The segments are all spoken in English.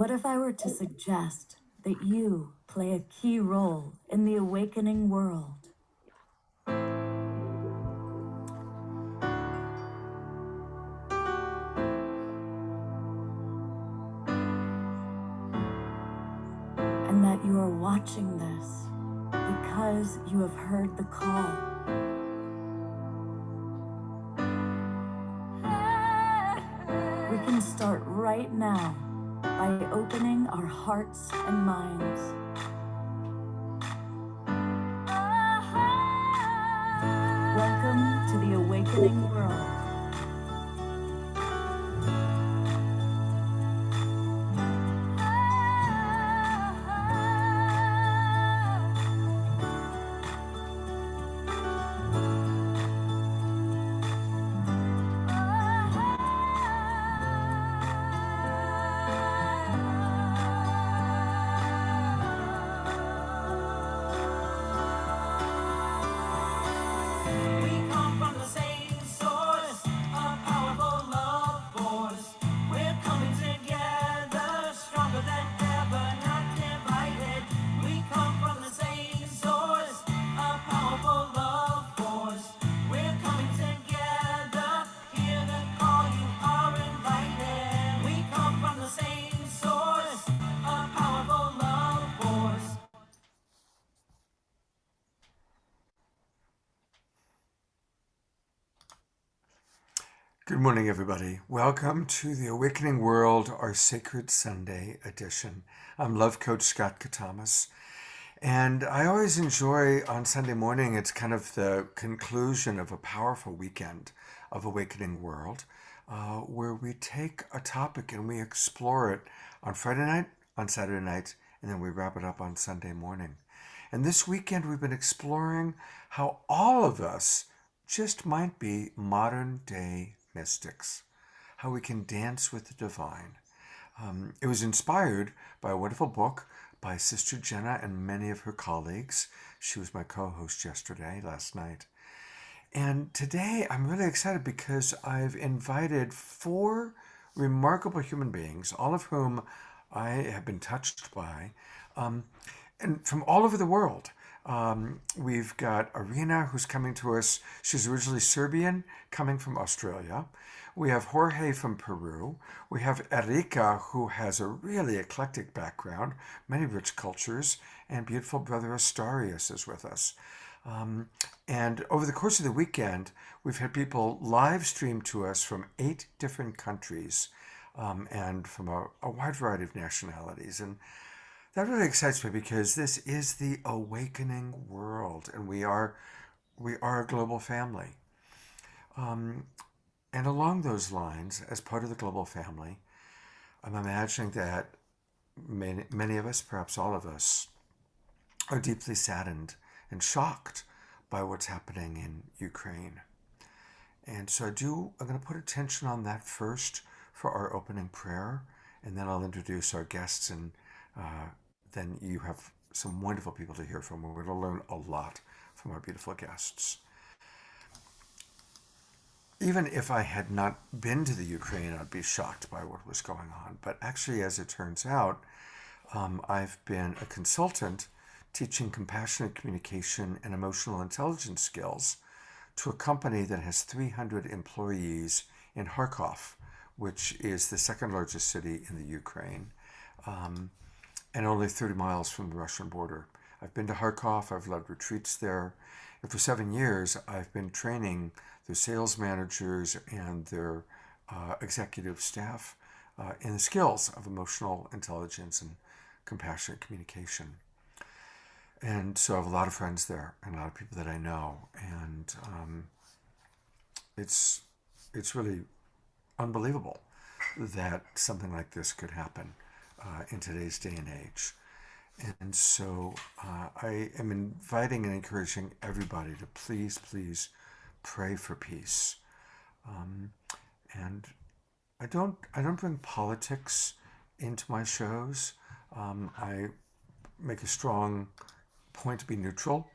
What if I were to suggest that you play a key role in the awakening world? And that you are watching this because you have heard the call. We can start right now by opening our hearts and minds. Welcome to the awakening world. Good morning, everybody. Welcome to the Awakening World, our Sacred Sunday edition. I'm Love Coach Scott Catamas, and I always enjoy on Sunday morning, it's kind of the conclusion of a powerful weekend of Awakening World, where we take a topic and we explore it on Friday night, on Saturday night, and then we wrap it up on Sunday morning. And this weekend, we've been exploring how all of us just might be modern day mystics, how we can dance with the divine. It was inspired by a wonderful book by Sister Jenna and many of her colleagues. She was my co-host last night. And today I'm really excited because I've invited 4 remarkable human beings, all of whom I have been touched by, and from all over the world. We've got Irina, who's coming to us. She's originally Serbian, coming from Australia. We have Jorge from Peru. We have Erikaa, who has a really eclectic background, many rich cultures, and beautiful brother Astarius is with us. And over the course of the weekend, we've had people live stream to us from 8 different countries and from a wide variety of nationalities. And that really excites me because this is the awakening world, and we are a global family. And along those lines, as part of the global family, I'm imagining that many of us, perhaps all of us, are deeply saddened and shocked by what's happening in Ukraine. And so I'm going to put attention on that first for our opening prayer, and then I'll introduce our guests, and then you have some wonderful people to hear from. We're going to learn a lot from our beautiful guests. Even if I had not been to the Ukraine, I'd be shocked by what was going on. But actually, as it turns out, I've been a consultant teaching compassionate communication and emotional intelligence skills to a company that has 300 employees in Kharkov, which is the second largest city in the Ukraine, and only 30 miles from the Russian border. I've been to Kharkov, I've led retreats there, and for 7 years I've been training their sales managers and their executive staff in the skills of emotional intelligence and compassionate communication. And so I have a lot of friends there and a lot of people that I know, and it's really unbelievable that something like this could happen in today's day and age. And so I am inviting and encouraging everybody to please pray for peace. And I don't bring politics into my shows. I make a strong point to be neutral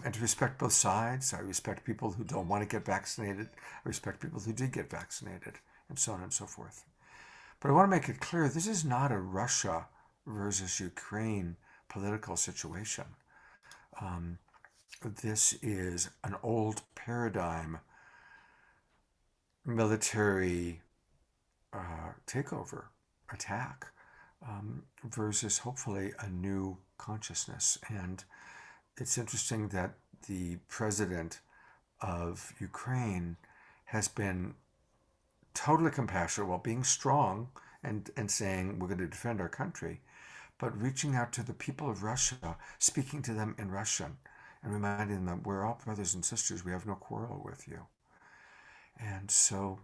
and to respect both sides. I respect people who don't want to get vaccinated. I respect people who did get vaccinated, and so on and so forth. But I want to make it clear, this is not a Russia versus Ukraine political situation. This is an old paradigm military takeover, attack, versus hopefully a new consciousness. And it's interesting that the president of Ukraine has been totally compassionate while being strong and saying we're going to defend our country, but reaching out to the people of Russia, speaking to them in Russian and reminding them that we're all brothers and sisters. We have no quarrel with you. And so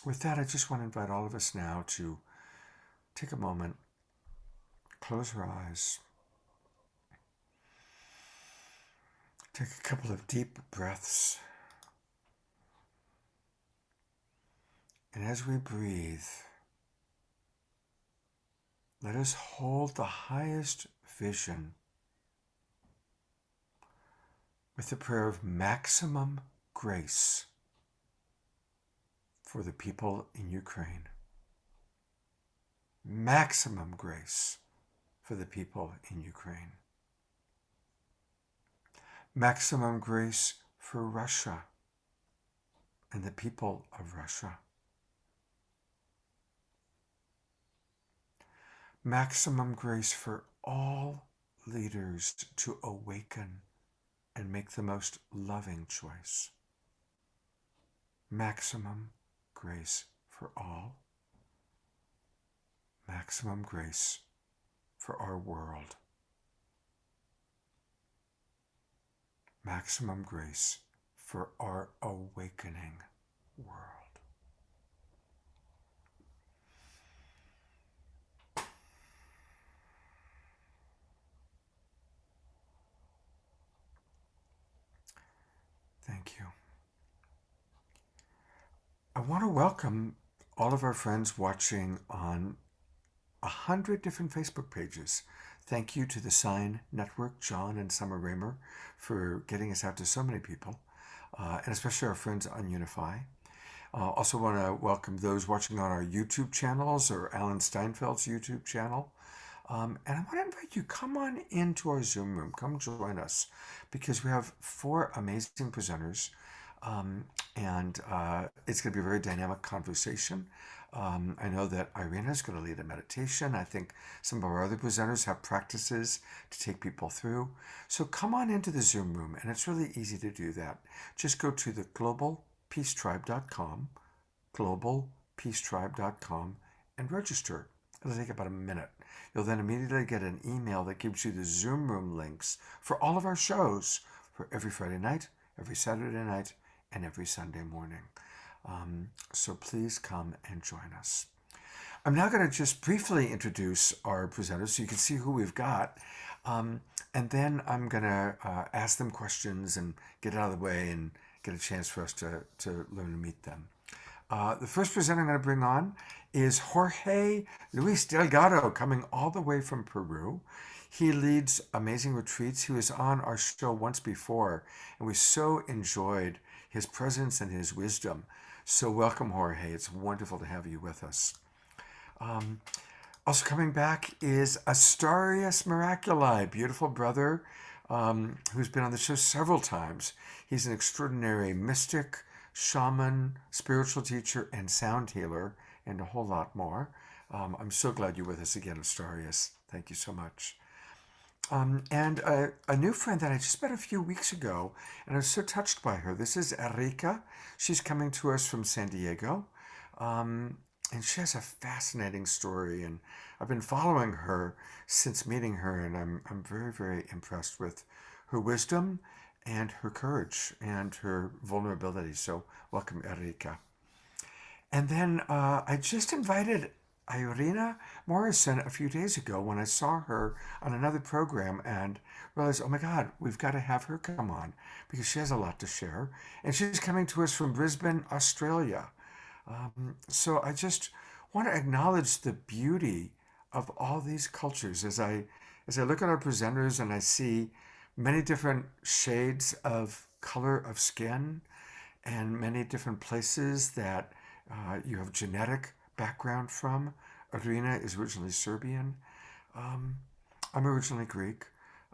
with that, I just want to invite all of us now to take a moment, close our eyes, take a couple of deep breaths. And as we breathe, let us hold the highest vision with the prayer of maximum grace for the people in Ukraine. Maximum grace for the people in Ukraine. Maximum grace for Russia and the people of Russia. Maximum grace for all leaders to awaken and make the most loving choice. Maximum grace for all. Maximum grace for our world. Maximum grace for our awakening world. Thank you. I want to welcome all of our friends watching on 100 different Facebook pages. Thank you to the Sign Network, John and Summer Raymer, for getting us out to so many people, and especially our friends on Unify. Also want to welcome those watching on our YouTube channels or Alan Steinfeld's YouTube channel. And I want to invite you, come on into our Zoom room, come join us, because we have 4 amazing presenters, and it's going to be a very dynamic conversation. I know that Irina is going to lead a meditation. I think some of our other presenters have practices to take people through. So come on into the Zoom room, and it's really easy to do that. Just go to the globalpeacetribe.com, globalpeacetribe.com, and register. It'll take about a minute. You'll then immediately get an email that gives you the Zoom room links for all of our shows for every Friday night, every Saturday night, and every Sunday morning. So please come and join us. I'm now going to just briefly introduce our presenters so you can see who we've got. And then I'm going to ask them questions and get out of the way and get a chance for us to learn to meet them. The first presenter I'm going to bring on is Jorge Luis Delgado, coming all the way from Peru. He leads amazing retreats. He was on our show once before, and we so enjoyed his presence and his wisdom. So welcome, Jorge. It's wonderful to have you with us. Also coming back is Astarius Miraculide, beautiful brother who's been on the show several times. He's an extraordinary mystic, shaman, spiritual teacher, and sound healer, and a whole lot more. I'm so glad you're with us again, Astarius. Thank you so much. And a new friend that I just met a few weeks ago, and I was so touched by her. This is Erikaa. She's coming to us from San Diego, and she has a fascinating story, and I've been following her since meeting her, and I'm very, very impressed with her wisdom and her courage and her vulnerability. So welcome, Erikaa. And then I just invited Irina Morrison a few days ago when I saw her on another program and realized, oh my God, we've got to have her come on because she has a lot to share. And she's coming to us from Brisbane, Australia. So I just want to acknowledge the beauty of all these cultures as I look at our presenters and I see many different shades of color of skin and many different places that you have genetic background from. Irina is originally Serbian. Um, I'm originally Greek.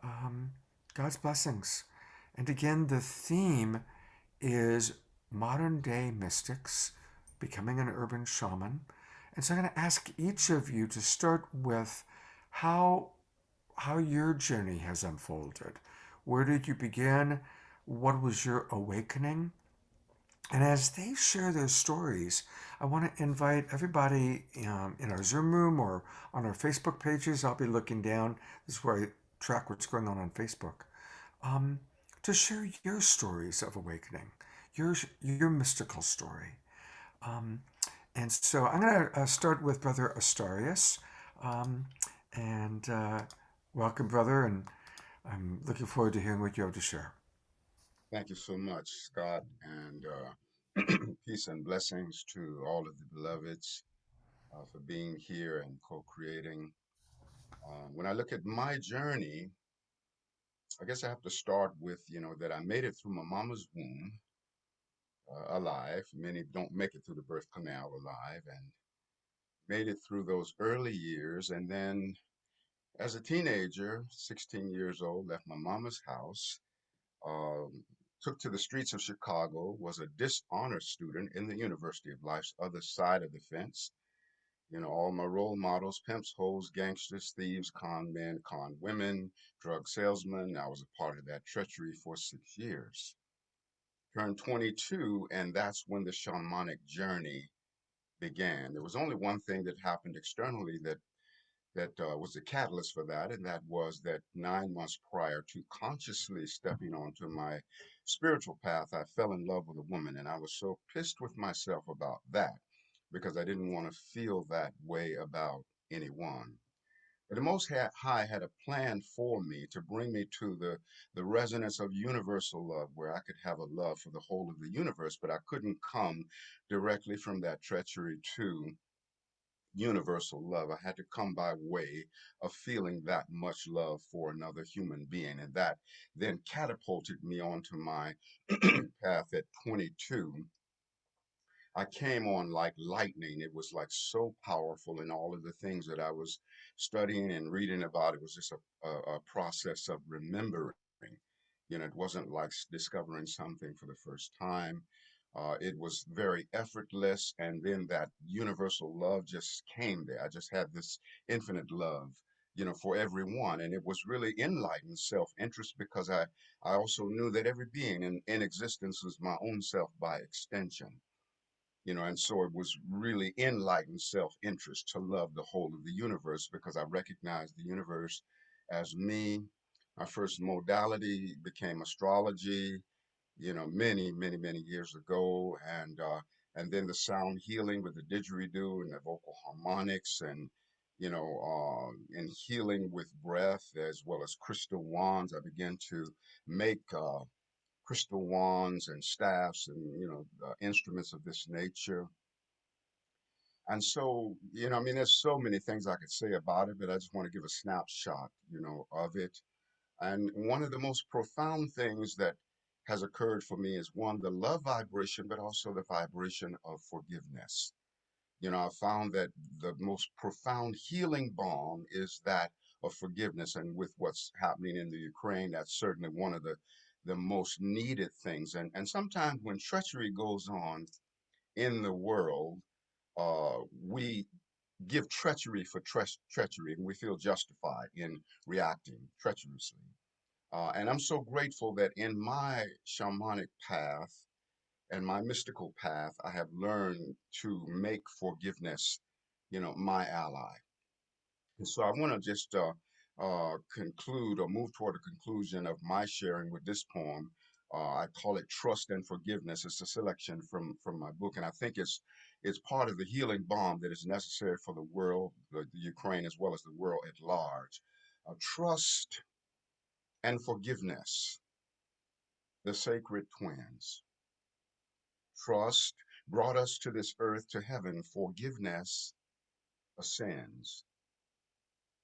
Um, God's blessings. And again, the theme is modern day mystics becoming an urban shaman. And so I'm going to ask each of you to start with how how your journey has unfolded. Where did you begin? What was your awakening? And as they share their stories, I want to invite everybody in our Zoom room or on our Facebook pages. I'll be looking down. This is where I track what's going on Facebook. Um, to share your stories of awakening, your mystical story. Um, and so I'm going to start with Brother Astarius. Um, and welcome, brother. And I'm looking forward to hearing what you have to share. Thank you so much, Scott, and peace and blessings to all of the beloveds for being here and co-creating. When I look at my journey, I guess I have to start with, that I made it through my mama's womb alive. Many don't make it through the birth canal alive, and made it through those early years. And then as a teenager, 16 years old, left my mama's house, um, took to the streets of Chicago, was a dishonor student in the University of Life's other side of the fence. All my role models, pimps, hoes, gangsters, thieves, con men, con women, drug salesmen. I was a part of that treachery for 6 years. Turned 22, and that's when the shamanic journey began. There was only one thing that happened externally that was the catalyst for that, and that was that 9 months prior to consciously stepping onto my spiritual path, I fell in love with a woman, and I was so pissed with myself about that because I didn't want to feel that way about anyone. But the Most High had a plan for me to bring me to the resonance of universal love, where I could have a love for the whole of the universe, but I couldn't come directly from that treachery to universal love. I had to come by way of feeling that much love for another human being. And that then catapulted me onto my path at 22. I came on like lightning. It was like so powerful, and all of the things that I was studying and reading about. It was just a process of remembering. It wasn't like discovering something for the first time. It was very effortless, and then that universal love just came there. I just had this infinite love, for everyone, and it was really enlightened self-interest because I also knew that every being in existence was my own self by extension. And so it was really enlightened self-interest to love the whole of the universe because I recognized the universe as me. My first modality became astrology, many, many, many years ago, and then the sound healing with the didgeridoo and the vocal harmonics, and in healing with breath as well as crystal wands. I began to make crystal wands and staffs and instruments of this nature. And so, I mean, there's so many things I could say about it, but I just want to give a snapshot, of it. And one of the most profound things that has occurred for me is one, the love vibration, but also the vibration of forgiveness. I found that the most profound healing balm is that of forgiveness. And with what's happening in the Ukraine, that's certainly one of the most needed things. And sometimes when treachery goes on in the world, we give treachery for treachery, and we feel justified in reacting treacherously. And I'm so grateful that in my shamanic path and my mystical path, I have learned to make forgiveness, my ally. And so I want to just conclude or move toward a conclusion of my sharing with this poem. I call it Trust and Forgiveness. It's a selection from my book, and I think it's part of the healing balm that is necessary for the world, the Ukraine, as well as the world at large. Trust and forgiveness, the sacred twins. Trust brought us to this earth to heaven. Forgiveness ascends.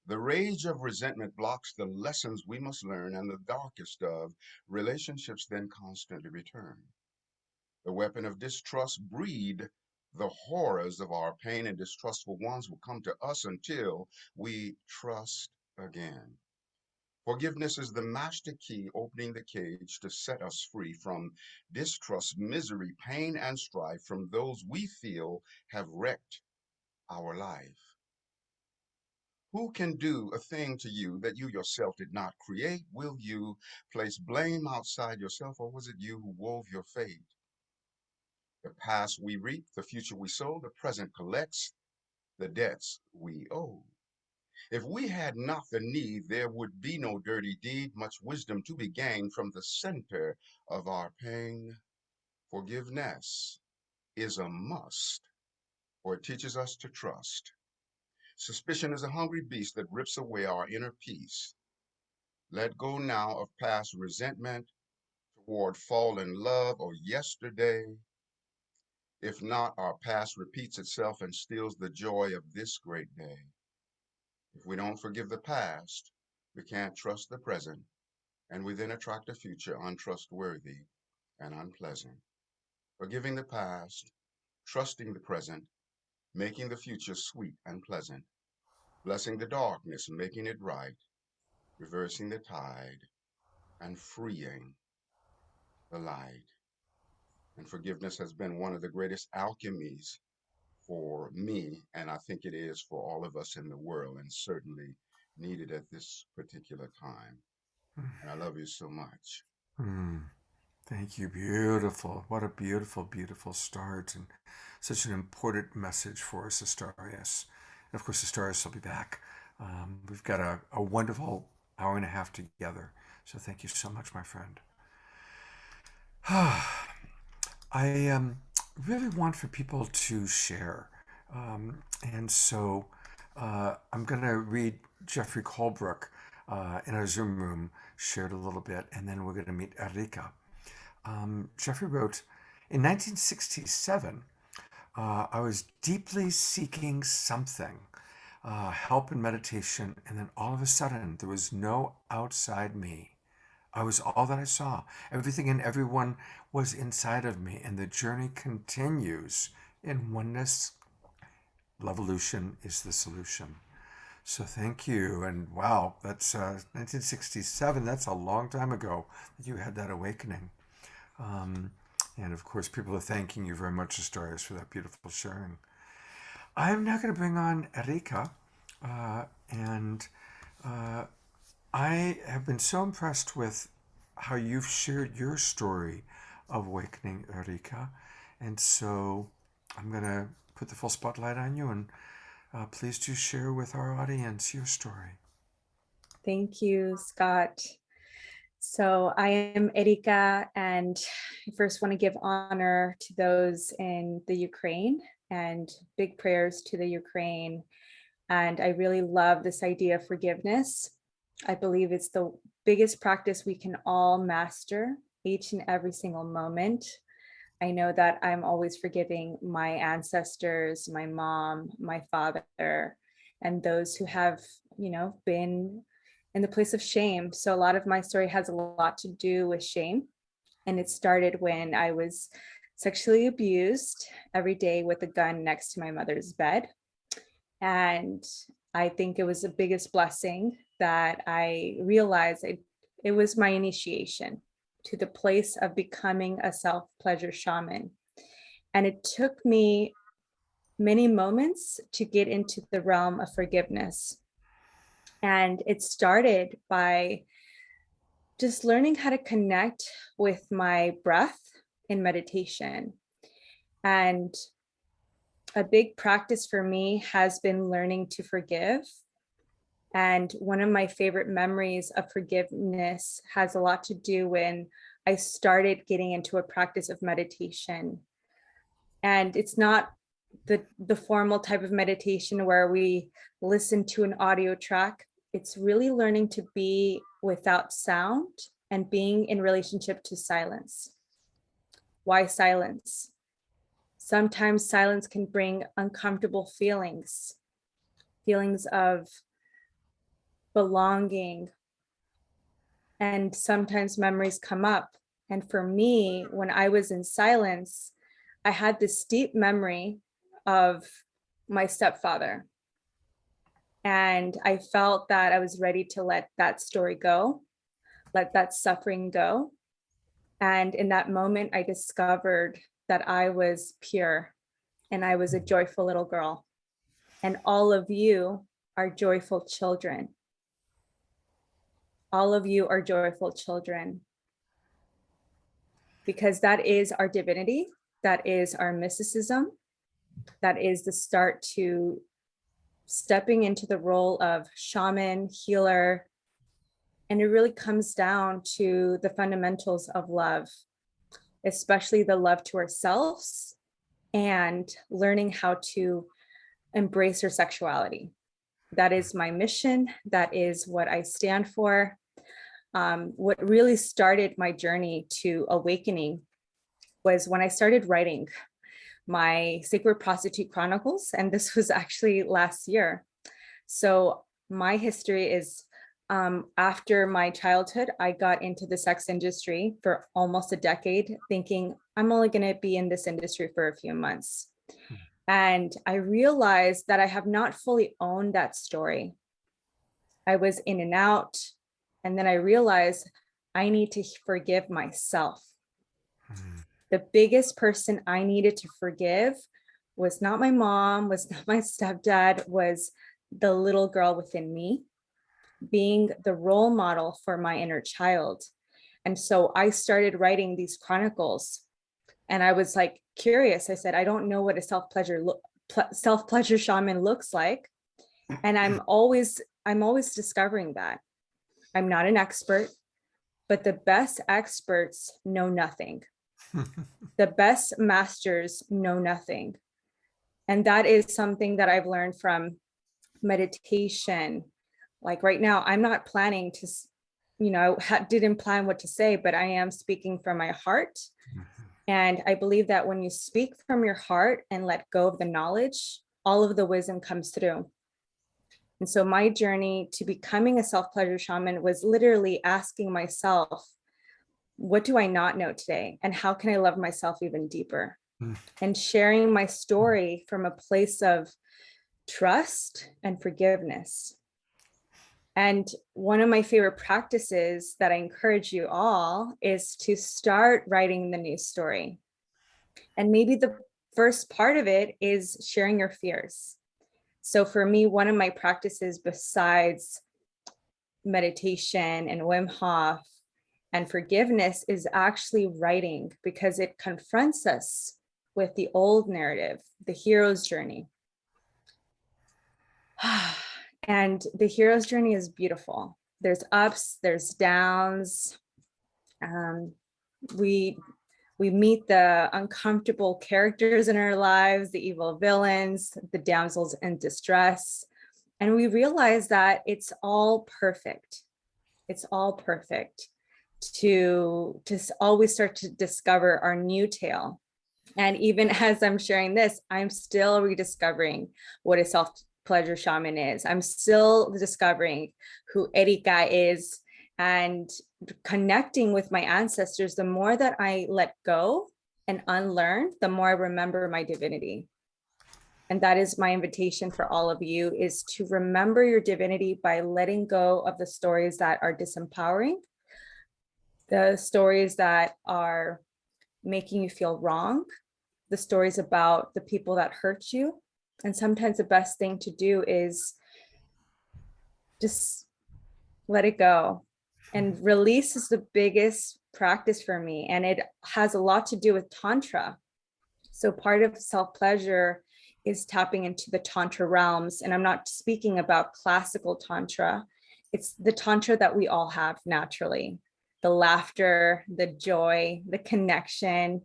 The rage of resentment blocks the lessons we must learn, and the darkest of relationships then constantly return. The weapon of distrust breed The horrors of our pain and distrustful ones will come to us until we trust again. Forgiveness is the master key opening the cage to set us free from distrust, misery, pain, and strife from those we feel have wrecked our life. Who can do a thing to you that you yourself did not create? Will you place blame outside yourself, or was it you who wove your fate? The past we reap, the future we sow, the present collects the debts we owe. If we had not the need, there would be no dirty deed, much wisdom to be gained from the center of our pain. Forgiveness is a must, for it teaches us to trust. Suspicion is a hungry beast that rips away our inner peace. Let go now of past resentment toward fallen love or yesterday. If not, our past repeats itself and steals the joy of this great day. If we don't forgive the past, we can't trust the present, and we then attract a future untrustworthy and unpleasant. Forgiving the past, trusting the present, making the future sweet and pleasant, blessing the darkness, making it right, reversing the tide, and freeing the light. And forgiveness has been one of the greatest alchemies for me, and I think it is for all of us in the world, and certainly needed at this particular time. And I love you so much. Mm, thank you. Beautiful. What a beautiful, beautiful start, and such an important message for us, Astarius. And of course, Astarius will be back. We've got a wonderful hour and a half together. So thank you so much, my friend. I really want for people to share. And so I'm going to read Jeffrey Colebrook in our Zoom room, shared a little bit, and then we're going to meet Erikaa. Jeffrey wrote, in 1967, I was deeply seeking something, help in meditation, and then all of a sudden there was no outside me. I was all that I saw. Everything and everyone was inside of me, and the journey continues in oneness. Evolution is the solution. So thank you. And wow, that's 1967. That's a long time ago that you had that awakening. And of course, people are thanking you very much, Astarius, for that beautiful sharing. I'm now going to bring on Erikaa. And I have been so impressed with how you've shared your story of awakening, Erikaa. And so I'm going to put the full spotlight on you, and please do share with our audience your story. Thank you, Scott. So I am Erikaa, and I first want to give honor to those in the Ukraine, and big prayers to the Ukraine. And I really love this idea of forgiveness. I believe it's the biggest practice we can all master each and every single moment. I know that I'm always forgiving my ancestors, my mom, my father, and those who have, been in the place of shame. So a lot of my story has a lot to do with shame. And it started when I was sexually abused every day with a gun next to my mother's bed. And I think it was the biggest blessing that I realized it was my initiation to the place of becoming a self-pleasure shaman. And it took me many moments to get into the realm of forgiveness. And it started by just learning how to connect with my breath in meditation. And a big practice for me has been learning to forgive. And one of my favorite memories of forgiveness has a lot to do when I started getting into a practice of meditation. And it's not the formal type of meditation where we listen to an audio track. It's really learning to be without sound and being in relationship to silence. Why silence? Sometimes silence can bring uncomfortable feelings of belonging, and sometimes memories come up. And for me, when I was in silence, I had this deep memory of my stepfather. And I felt that I was ready to let that story go, let that suffering go. And in that moment, I discovered that I was pure and I was a joyful little girl. And all of you are joyful children. All of you are joyful children. Because that is our divinity, that is our mysticism, that is the start to stepping into the role of shaman, healer. And it really comes down to the fundamentals of love, especially the love to ourselves and learning how to embrace our sexuality. That is my mission. That is what I stand for. What really started my journey to awakening was when I started writing my Sacred Prostitute Chronicles, and this was actually last year. So my history is, after my childhood, I got into the sex industry for almost a decade, thinking I'm only going to be in this industry for a few months. And I realized that I have not fully owned that story. I was in and out. And then I realized I need to forgive myself. The biggest person I needed to forgive was not my mom, was not my stepdad, was the little girl within me, being the role model for my inner child. And so I started writing these chronicles, and I was like curious. I said, I don't know what a self-pleasure shaman looks like. And I'm always discovering that. I'm not an expert, but the best experts know nothing. The best masters know nothing. And that is something that I've learned from meditation. Like right now, I'm not planning to, didn't plan what to say, but I am speaking from my heart. And I believe that when you speak from your heart and let go of the knowledge, all of the wisdom comes through. And so my journey to becoming a self-pleasure shaman was literally asking myself, what do I not know today? And how can I love myself even deeper? And sharing my story from a place of trust and forgiveness. And one of my favorite practices that I encourage you all is to start writing the new story. And maybe the first part of it is sharing your fears. So for me, one of my practices besides meditation and Wim Hof and forgiveness is actually writing, because it confronts us with the old narrative, the hero's journey. And the hero's journey is beautiful. There's ups, there's downs. We meet the uncomfortable characters in our lives, the evil villains, the damsels in distress. And we realize that it's all perfect. It's all perfect to just always start to discover our new tale. And even as I'm sharing this, I'm still rediscovering what a self-pleasure shaman is. I'm still discovering who Erikaa is and connecting with my ancestors. The more that I let go and unlearn, the more I remember my divinity. And that is my invitation for all of you, is to remember your divinity by letting go of the stories that are disempowering, the stories that are making you feel wrong, the stories about the people that hurt you. And sometimes the best thing to do is just let it go. And release is the biggest practice for me. And it has a lot to do with Tantra. So part of self-pleasure is tapping into the Tantra realms. And I'm not speaking about classical Tantra. It's the Tantra that we all have naturally. The laughter, the joy, the connection,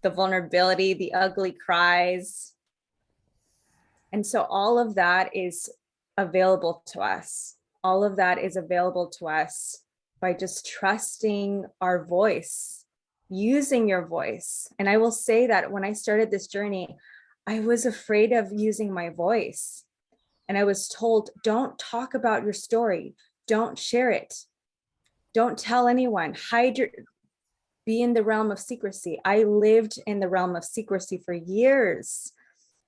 the vulnerability, the ugly cries. And so all of that is available to us. All of that is available to us by just trusting our voice, using your voice. And I will say that when I started this journey, I was afraid of using my voice. And I was told, don't talk about your story. Don't share it. Don't tell anyone. Hide your, be in the realm of secrecy. I lived in the realm of secrecy for years.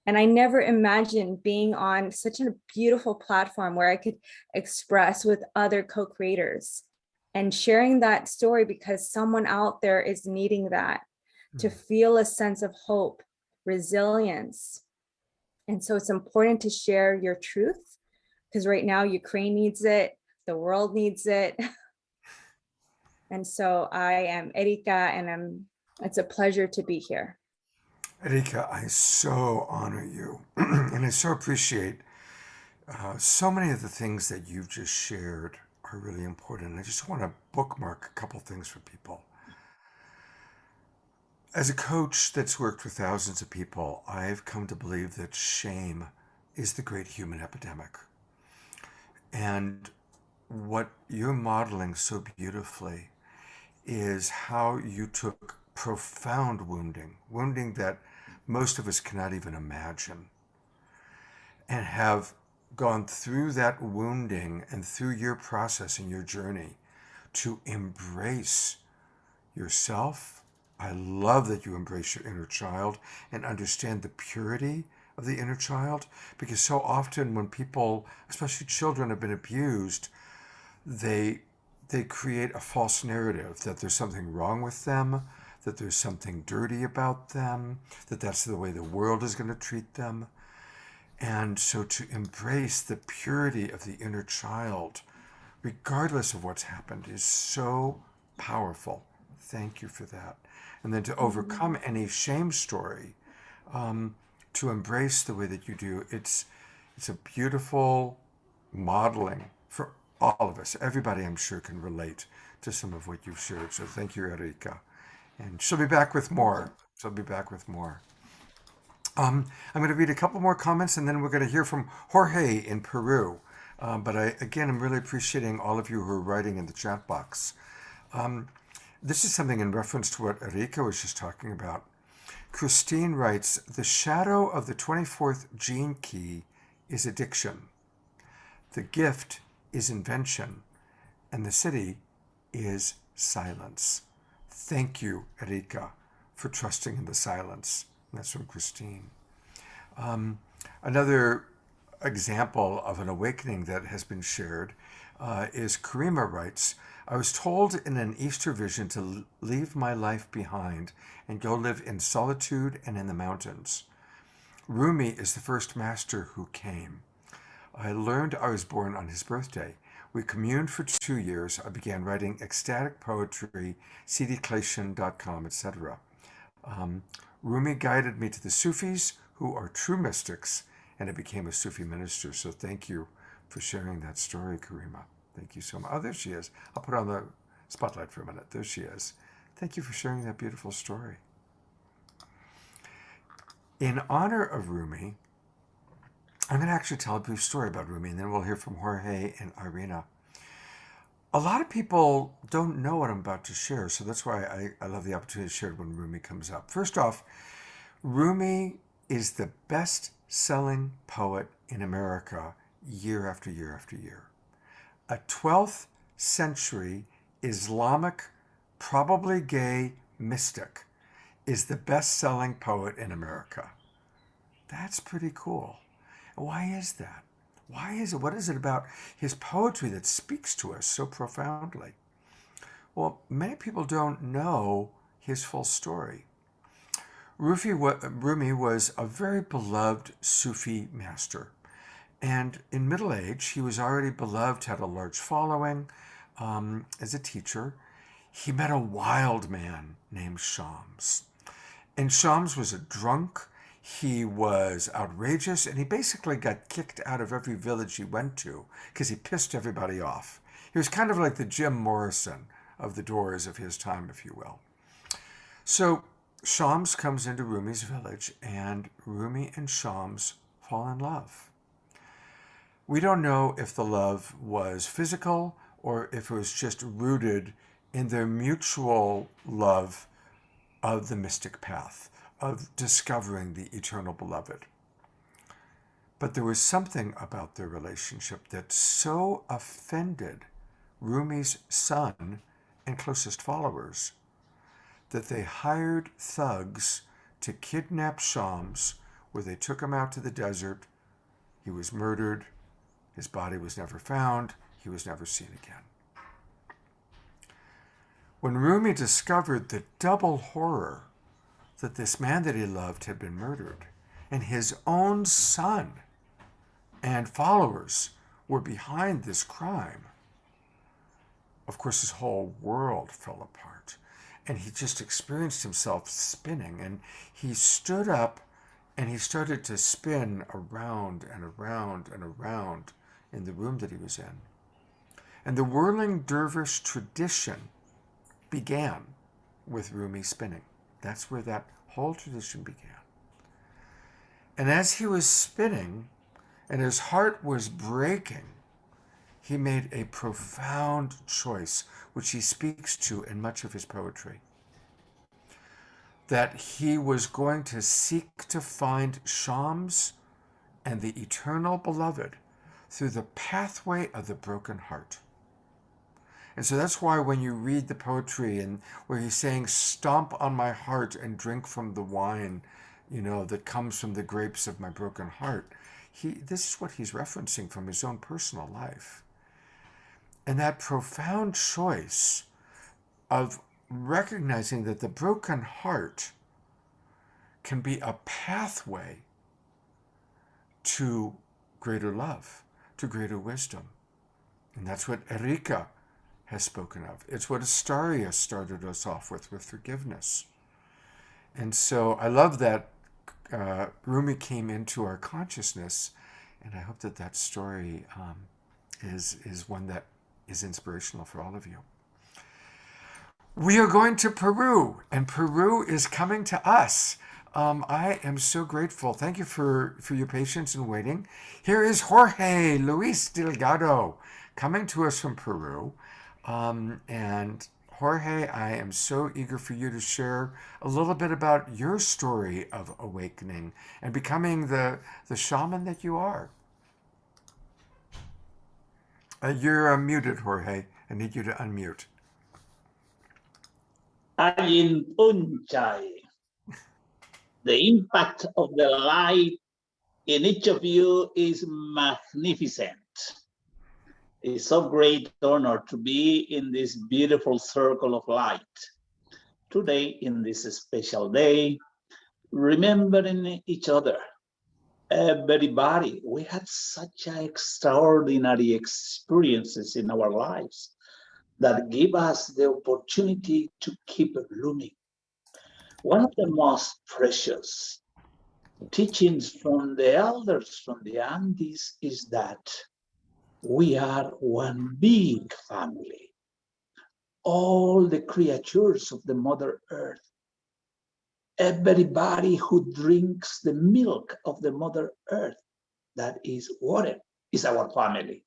And I never imagined being on such a beautiful platform where I could express with other co-creators and sharing that story, because someone out there is needing that, to feel a sense of hope, resilience. And so it's important to share your truth, because right now Ukraine needs it, the world needs it. And so I am Erikaa, and it's a pleasure to be here. Erikaa, I so honor you, and I so appreciate so many of the things that you've just shared are really important. I just want to bookmark a couple things for people. As a coach that's worked with thousands of people, I've come to believe that shame is the great human epidemic. And what you're modeling so beautifully is how you took profound wounding that most of us cannot even imagine, and have gone through that wounding and through your process and your journey to embrace yourself. I love that you embrace your inner child and understand the purity of the inner child, because so often when people, especially children, have been abused, they create a false narrative that there's something wrong with them, that there's something dirty about them, that that's the way the world is going to treat them. And so to embrace the purity of the inner child, regardless of what's happened, is so powerful. Thank you for that. And then to overcome any shame story, to embrace the way that you do, it's a beautiful modeling for all of us. Everybody, I'm sure, can relate to some of what you've shared. So thank you, Erikaa. And she'll be back with more. I'm going to read a couple more comments, and then we're going to hear from Jorge in Peru. But I'm really appreciating all of you who are writing in the chat box. This is something in reference to what Erikaa was just talking about. Christine writes, the shadow of the 24th gene key is addiction. The gift is invention, and the city is silence. Thank you, Erikaa, for trusting in the silence. And that's from Christine. Another example of an awakening that has been shared is Karima writes, I was told in an Easter vision to leave my life behind and go live in solitude and in the mountains. Rumi is the first master who came. I learned I was born on his birthday. We communed for 2 years. I began writing ecstatic poetry, cdclation.com, etc. Rumi guided me to the Sufis, who are true mystics, and I became a Sufi minister. So thank you for sharing that story, Karima. Thank you so much. Oh, there she is. I'll put her on the spotlight for a minute. There she is. Thank you for sharing that beautiful story. In honor of Rumi, I'm going to actually tell a brief story about Rumi, and then we'll hear from Jorge and Irina. A lot of people don't know what I'm about to share, so that's why I love the opportunity to share it when Rumi comes up. First off, Rumi is the best-selling poet in America year after year after year. A 12th century Islamic, probably gay mystic is the best-selling poet in America. That's pretty cool. Why is that? Why is it? What is it about his poetry that speaks to us so profoundly? Well, many people don't know his full story. Rumi was a very beloved Sufi master. And in middle age, he was already beloved, had a large following as a teacher. He met a wild man named Shams. And Shams was a drunk. He was outrageous, and he basically got kicked out of every village he went to because he pissed everybody off. He was kind of like the Jim Morrison of the Doors of his time, if you will. So Shams comes into Rumi's village, and Rumi and Shams fall in love. We don't know if the love was physical or if it was just rooted in their mutual love of the mystic path, of discovering the eternal beloved. But there was something about their relationship that so offended Rumi's son and closest followers that they hired thugs to kidnap Shams, where they took him out to the desert. He was murdered. His body was never found. He was never seen again. When Rumi discovered the double horror that this man that he loved had been murdered, and his own son and followers were behind this crime, of course, his whole world fell apart. And he just experienced himself spinning. And he stood up and he started to spin around and around and around in the room that he was in. And the whirling dervish tradition began with Rumi spinning. That's where that whole tradition began. And as he was spinning and his heart was breaking, he made a profound choice, which he speaks to in much of his poetry, that he was going to seek to find Shams and the eternal beloved through the pathway of the broken heart. And so that's why when you read the poetry and where he's saying, stomp on my heart and drink from the wine, that comes from the grapes of my broken heart, this is what he's referencing from his own personal life. And that profound choice of recognizing that the broken heart can be a pathway to greater love, to greater wisdom. And that's what Erikaa has spoken of. It's what Astarius started us off with forgiveness. And so I love that Rumi came into our consciousness, and I hope that story is one that is inspirational for all of you. We are going to Peru, and Peru is coming to us. I am so grateful. Thank you for your patience and waiting. Here is Jorge Luis Delgado coming to us from Peru. And Jorge, I am so eager for you to share a little bit about your story of awakening and becoming the shaman that you are. You're muted, Jorge. I need you to unmute. Ayin Punchai. The impact of the light in each of you is magnificent. It's so great honor to be in this beautiful circle of light. Today, in this special day, remembering each other, everybody, we had such extraordinary experiences in our lives that give us the opportunity to keep blooming. One of the most precious teachings from the elders from the Andes is that we are one big family. All the creatures of the Mother Earth, everybody who drinks the milk of the Mother Earth, that is water, is our family.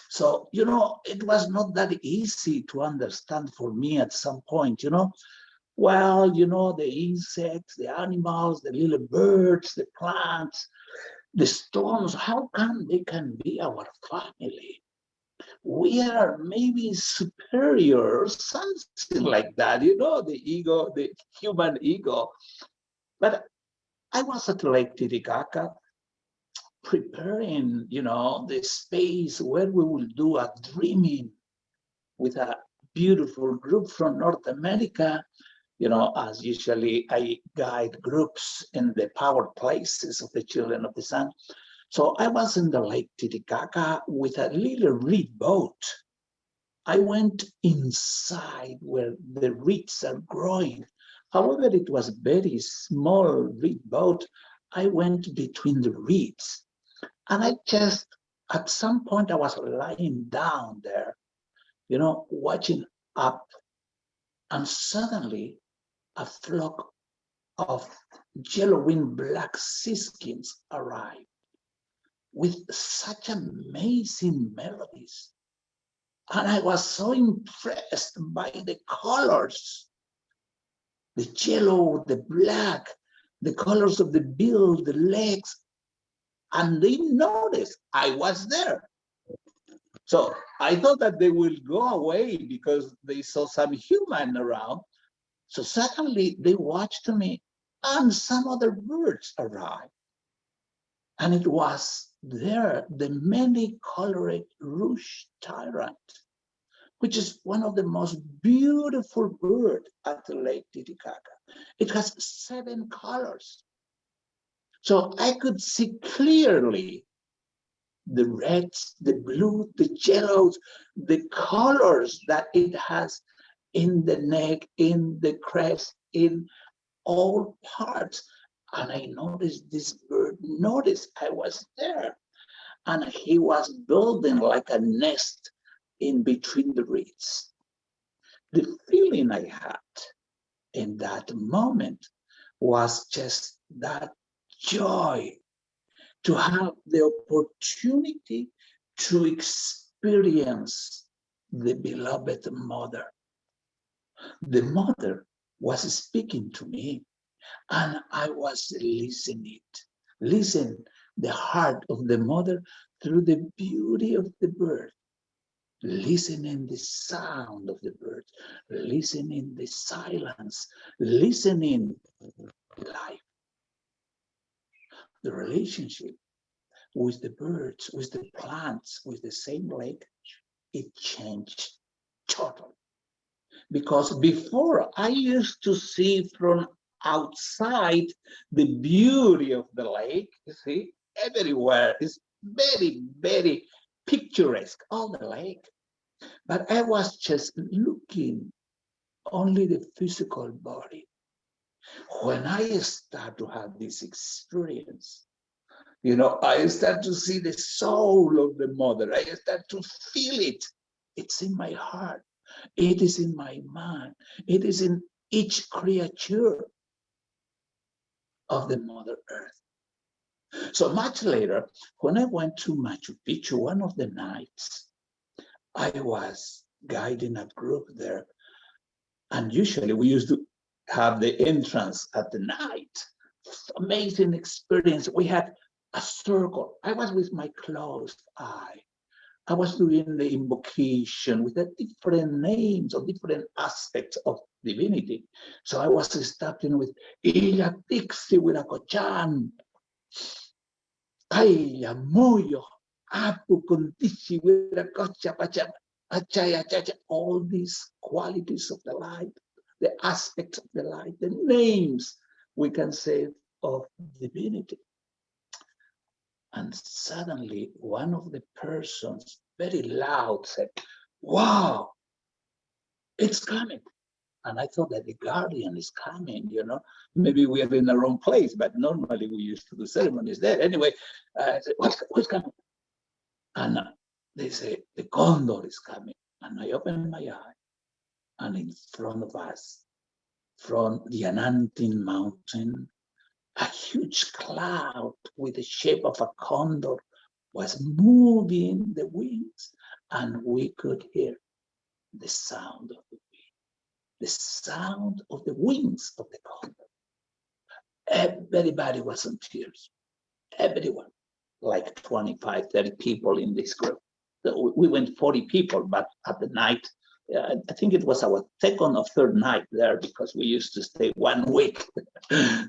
So, it was not that easy to understand for me at some point, Well, the insects, the animals, the little birds, the plants, the stones, how come they can be our family? We are maybe superior, something like that, the ego, the human ego. But I was at Lake Titicaca preparing, the space where we will do a dreaming with a beautiful group from North America. As usually I guide groups in the power places of the children of the sun. So I was in the Lake Titicaca with a little reed boat. I went inside where the reeds are growing. However, it was a very small reed boat. I went between the reeds. And at some point, I was lying down there, watching up. And suddenly, a flock of yellow-winged black seaskins arrived with such amazing melodies. And I was so impressed by the colors, the yellow, the black, the colors of the bill, the legs. And they noticed I was there. So I thought that they will go away because they saw some human around. So suddenly they watched me and some other birds arrived. And it was there, the many-colored ruche tyrant, which is one of the most beautiful birds at the Lake Titicaca. It has 7 colors. So I could see clearly the reds, the blue, the yellows, the colors that it has in the neck, in the crest, in all parts. And I noticed this bird noticed I was there. And he was building like a nest in between the reeds. The feeling I had in that moment was just that joy to have the opportunity to experience the beloved mother. The mother was speaking to me, and I was listening the heart of the mother through the beauty of the bird, listening the sound of the bird, listening the silence, listening life, the relationship with the birds, with the plants, with the same lake, it changed totally. Because before I used to see from outside the beauty of the lake, you see, everywhere is very, very picturesque, all the lake. But I was just looking only the physical body. When I start to have this experience, I start to see the soul of the mother. I start to feel it. It's in my heart. It is in my mind. It is in each creature of the Mother Earth. So much later, when I went to Machu Picchu, one of the nights, I was guiding a group there. And usually we used to have the entrance at the night. Amazing experience. We had a circle. I was with my closed eye. I was doing the invocation with the different names or different aspects of divinity. So I was starting with Illa Tixi Wiracochan, Aya Moyo, Apu Kuntichi Wiracocha Pacha, Achaya Chacha, all these qualities of the light, the aspects of the light, the names we can say of divinity. And suddenly one of the persons very loud said, "Wow, it's coming." And I thought that the guardian is coming, Maybe we are in the wrong place, but normally we used to do ceremonies there. Anyway, I said, what's coming? And they say, the condor is coming. And I opened my eye, and in front of us, from the Anantin mountain, a huge cloud with the shape of a condor was moving the wings, and we could hear the sound of the wind, the sound of the wings of the condor. Everybody was in tears, everyone, like 25, 30 people in this group. So we went 40 people, but at the night, I think it was our second or third night there because we used to stay 1 week.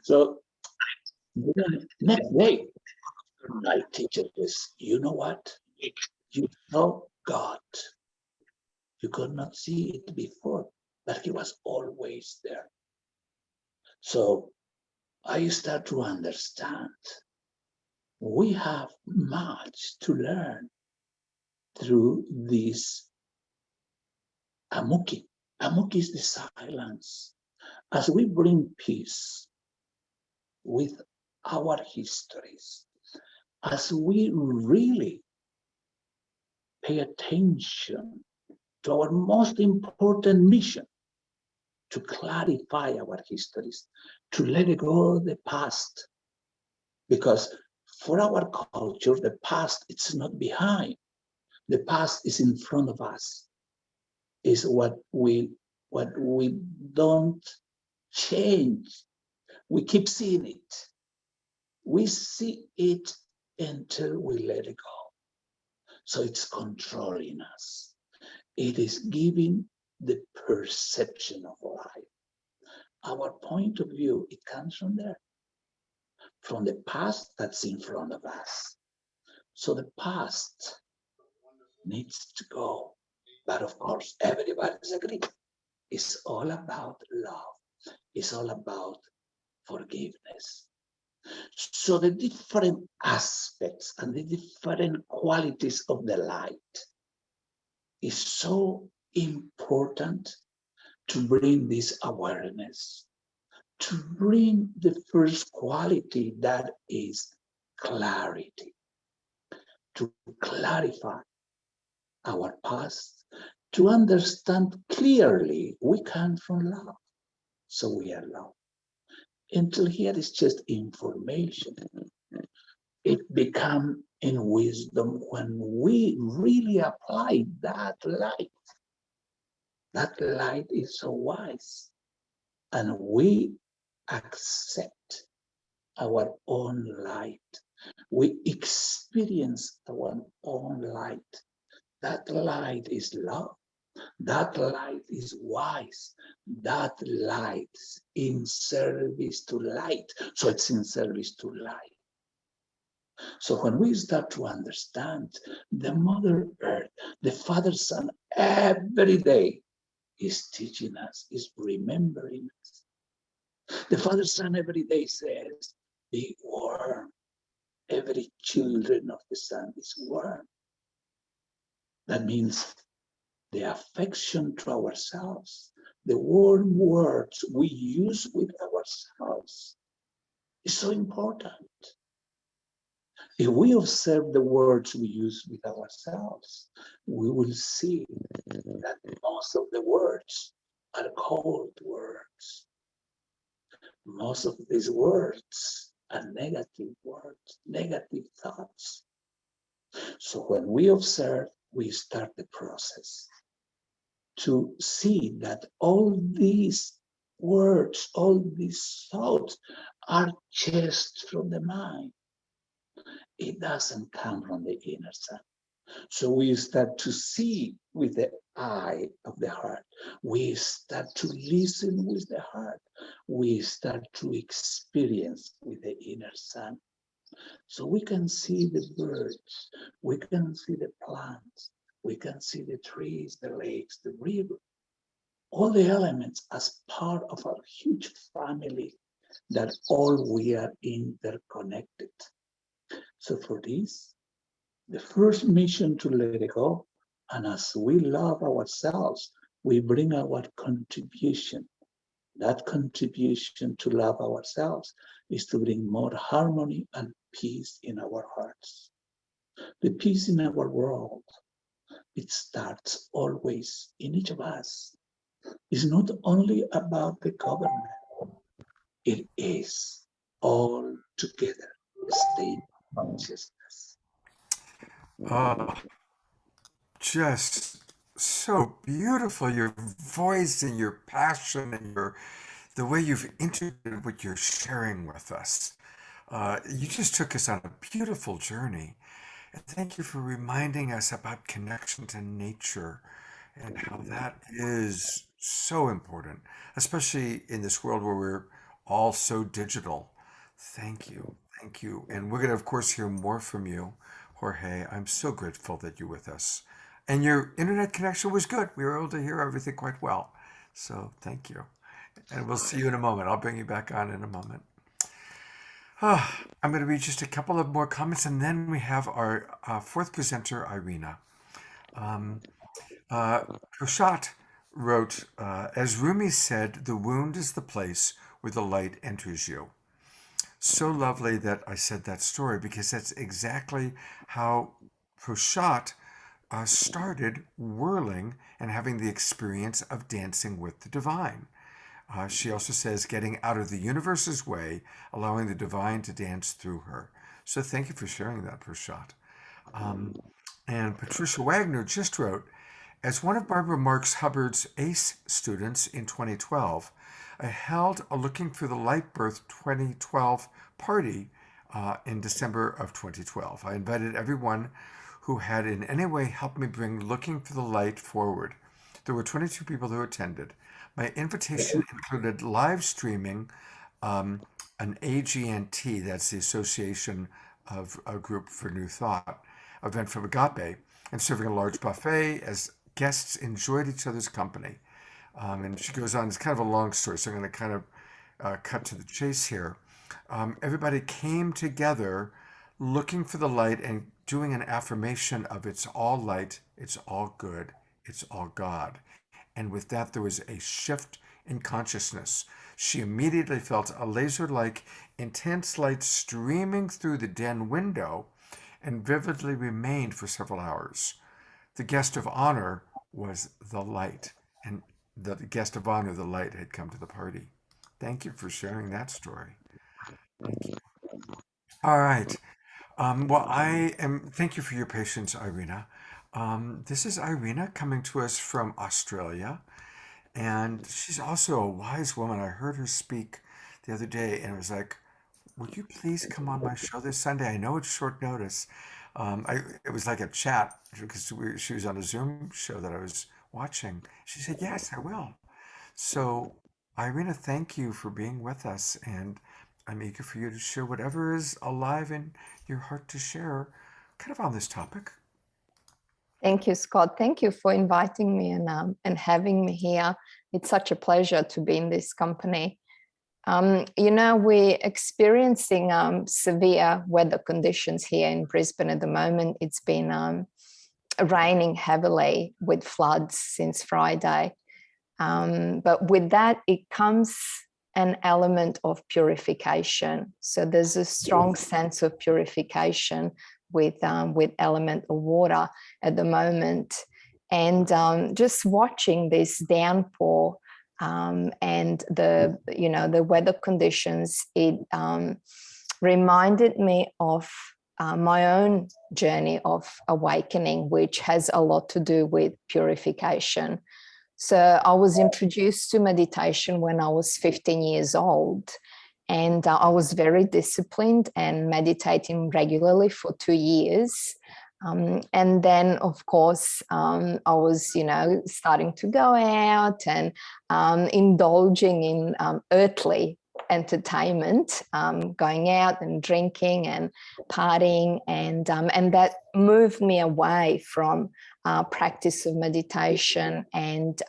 So the next day, my teacher was, you know what? You saw God. You could not see it before, but he was always there. So I start to understand we have much to learn through this Amuki. Amuki is the silence. As we bring peace with our histories, as we really pay attention to our most important mission, to clarify our histories, to let go of the past. Because for our culture, the past, it's not behind. The past is in front of us. Is what we don't change. We keep seeing it. We see it until we let it go. So it's controlling us. It is giving the perception of life. Our point of view, it comes from there, from the past that's in front of us. So the past needs to go. But of course, everybody's agreed. It's all about love. It's all about forgiveness. So the different aspects and the different qualities of the light is so important to bring this awareness, to bring the first quality that is clarity, to clarify our past, to understand clearly we come from love, so we are love. Until here is just information. It becomes in wisdom when we really apply that light. That light is so wise, and we accept our own light. We experience our own light. That light is love. That light is wise. That light is in service to light. So it's in service to light. So when we start to understand the Mother Earth, the Father Son, every day is teaching us, is remembering us. The Father Son every day says, be warm. Every children of the Sun is warm. That means the affection to ourselves, the warm words we use with ourselves is so important. If we observe the words we use with ourselves, we will see that most of the words are cold words. Most of these words are negative words, negative thoughts. So when we observe, we start the process to see that all these words, all these thoughts are just from the mind. It doesn't come from the inner side. So we start to see with the eye of the heart. We start to listen with the heart. We start to experience with the inner sun. So we can see the birds, we can see the plants, we can see the trees, the lakes, the river, all the elements as part of our huge family that all we are interconnected. So for this, the first mission to let it go, and as we love ourselves, we bring our contribution. That contribution to love ourselves is to bring more harmony and peace in our hearts. The peace in our world, it starts always in each of us. It's not only about the government, it is all together a state of consciousness. Oh, just so beautiful. Your voice and your passion and the way you've integrated what you're sharing with us. You just took us on a beautiful journey. And thank you for reminding us about connection to nature and how that is so important, especially in this world where we're all so digital. Thank you. Thank you. And we're going to, of course, hear more from you, Jorge. I'm so grateful that you're with us. And your internet connection was good. We were able to hear everything quite well. So thank you. And we'll see you in a moment. I'll bring you back on in a moment. I'm going to read just a couple of more comments, and then we have our fourth presenter, Irina. Prashat wrote, as Rumi said, the wound is the place where the light enters you. So lovely that I said that story because that's exactly how Prashat started whirling and having the experience of dancing with the divine. She also says, getting out of the universe's way, allowing the divine to dance through her. So thank you for sharing that, Prashat. And Patricia Wagner just wrote, as one of Barbara Marx Hubbard's ACE students in 2012, I held a Looking for the Light Birth 2012 party in December of 2012. I invited everyone who had in any way helped me bring Looking for the Light forward. There were 22 people who attended. My invitation included live streaming an AGNT, that's the Association of a Group for New Thought, event from Agape, and serving a large buffet as guests enjoyed each other's company. And she goes on, it's kind of a long story, so I'm going to kind of cut to the chase here. Everybody came together looking for the light and doing an affirmation of it's all light, it's all good, it's all God. And with that, there was a shift in consciousness. She immediately felt a laser-like, intense light streaming through the den window and vividly remained for several hours. The guest of honor was the light, and the guest of honor, the light, had come to the party. Thank you for sharing that story. Thank you. All right. Thank you for your patience, Irina. This is Irina coming to us from Australia, and she's also a wise woman. I heard her speak the other day, and it was like, would you please come on my show this Sunday? I know it's short notice. It was like a chat because she was on a Zoom show that I was watching. She said, yes, I will. So, Irina, thank you for being with us, and I'm eager for you to share whatever is alive in your heart to share kind of on this topic. Thank you, Scott. Thank you for inviting me and having me here. It's such a pleasure to be in this company. We're experiencing severe weather conditions here in Brisbane at the moment. It's been raining heavily with floods since Friday. But with that, it comes an element of purification. So there's a strong sense of purification with element of water at the moment. And just watching this downpour and the weather conditions, it reminded me of my own journey of awakening, which has a lot to do with purification. So I was introduced to meditation when I was 15 years old, and I was very disciplined and meditating regularly for 2 years. And then, of course, I was, starting to go out and indulging in earthly entertainment, going out and drinking and partying, and that moved me away from practice of meditation and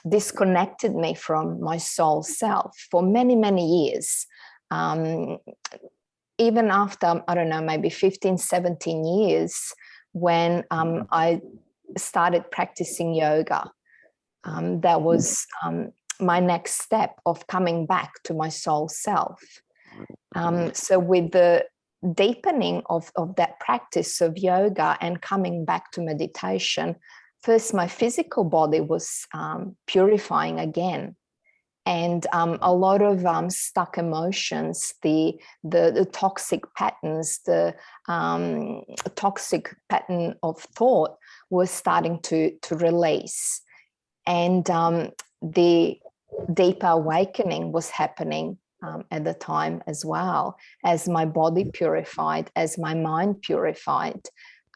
disconnected me from my soul self for many, many years. Even after, I don't know, maybe 15, 17 years, when I started practicing yoga, that was my next step of coming back to my soul self. So with the deepening of that practice of yoga and coming back to meditation, first my physical body was purifying again. And a lot of stuck emotions, the toxic patterns, the toxic pattern of thought was starting to release. And the deeper awakening was happening at the time as well, as my body purified, as my mind purified,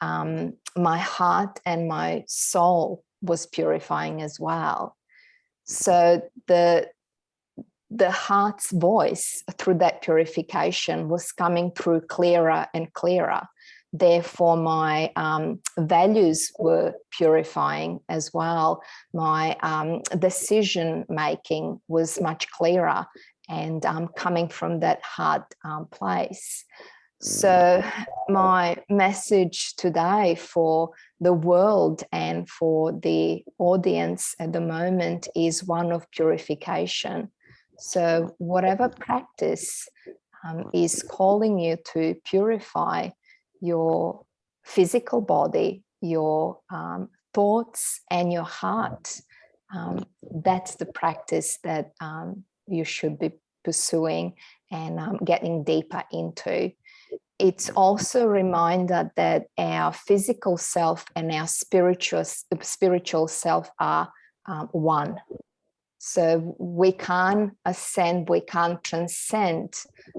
my heart and my soul was purifying as well. So the heart's voice through that purification was coming through clearer and clearer. Therefore, my values were purifying as well. My decision making was much clearer and coming from that heart place. So my message today for the world and for the audience at the moment is one of purification. So whatever practice is calling you to purify your physical body, your thoughts and your heart, that's the practice that you should be pursuing and getting deeper into. It's also a reminder that our physical self and our spiritual self are one. So we can't ascend, we can't transcend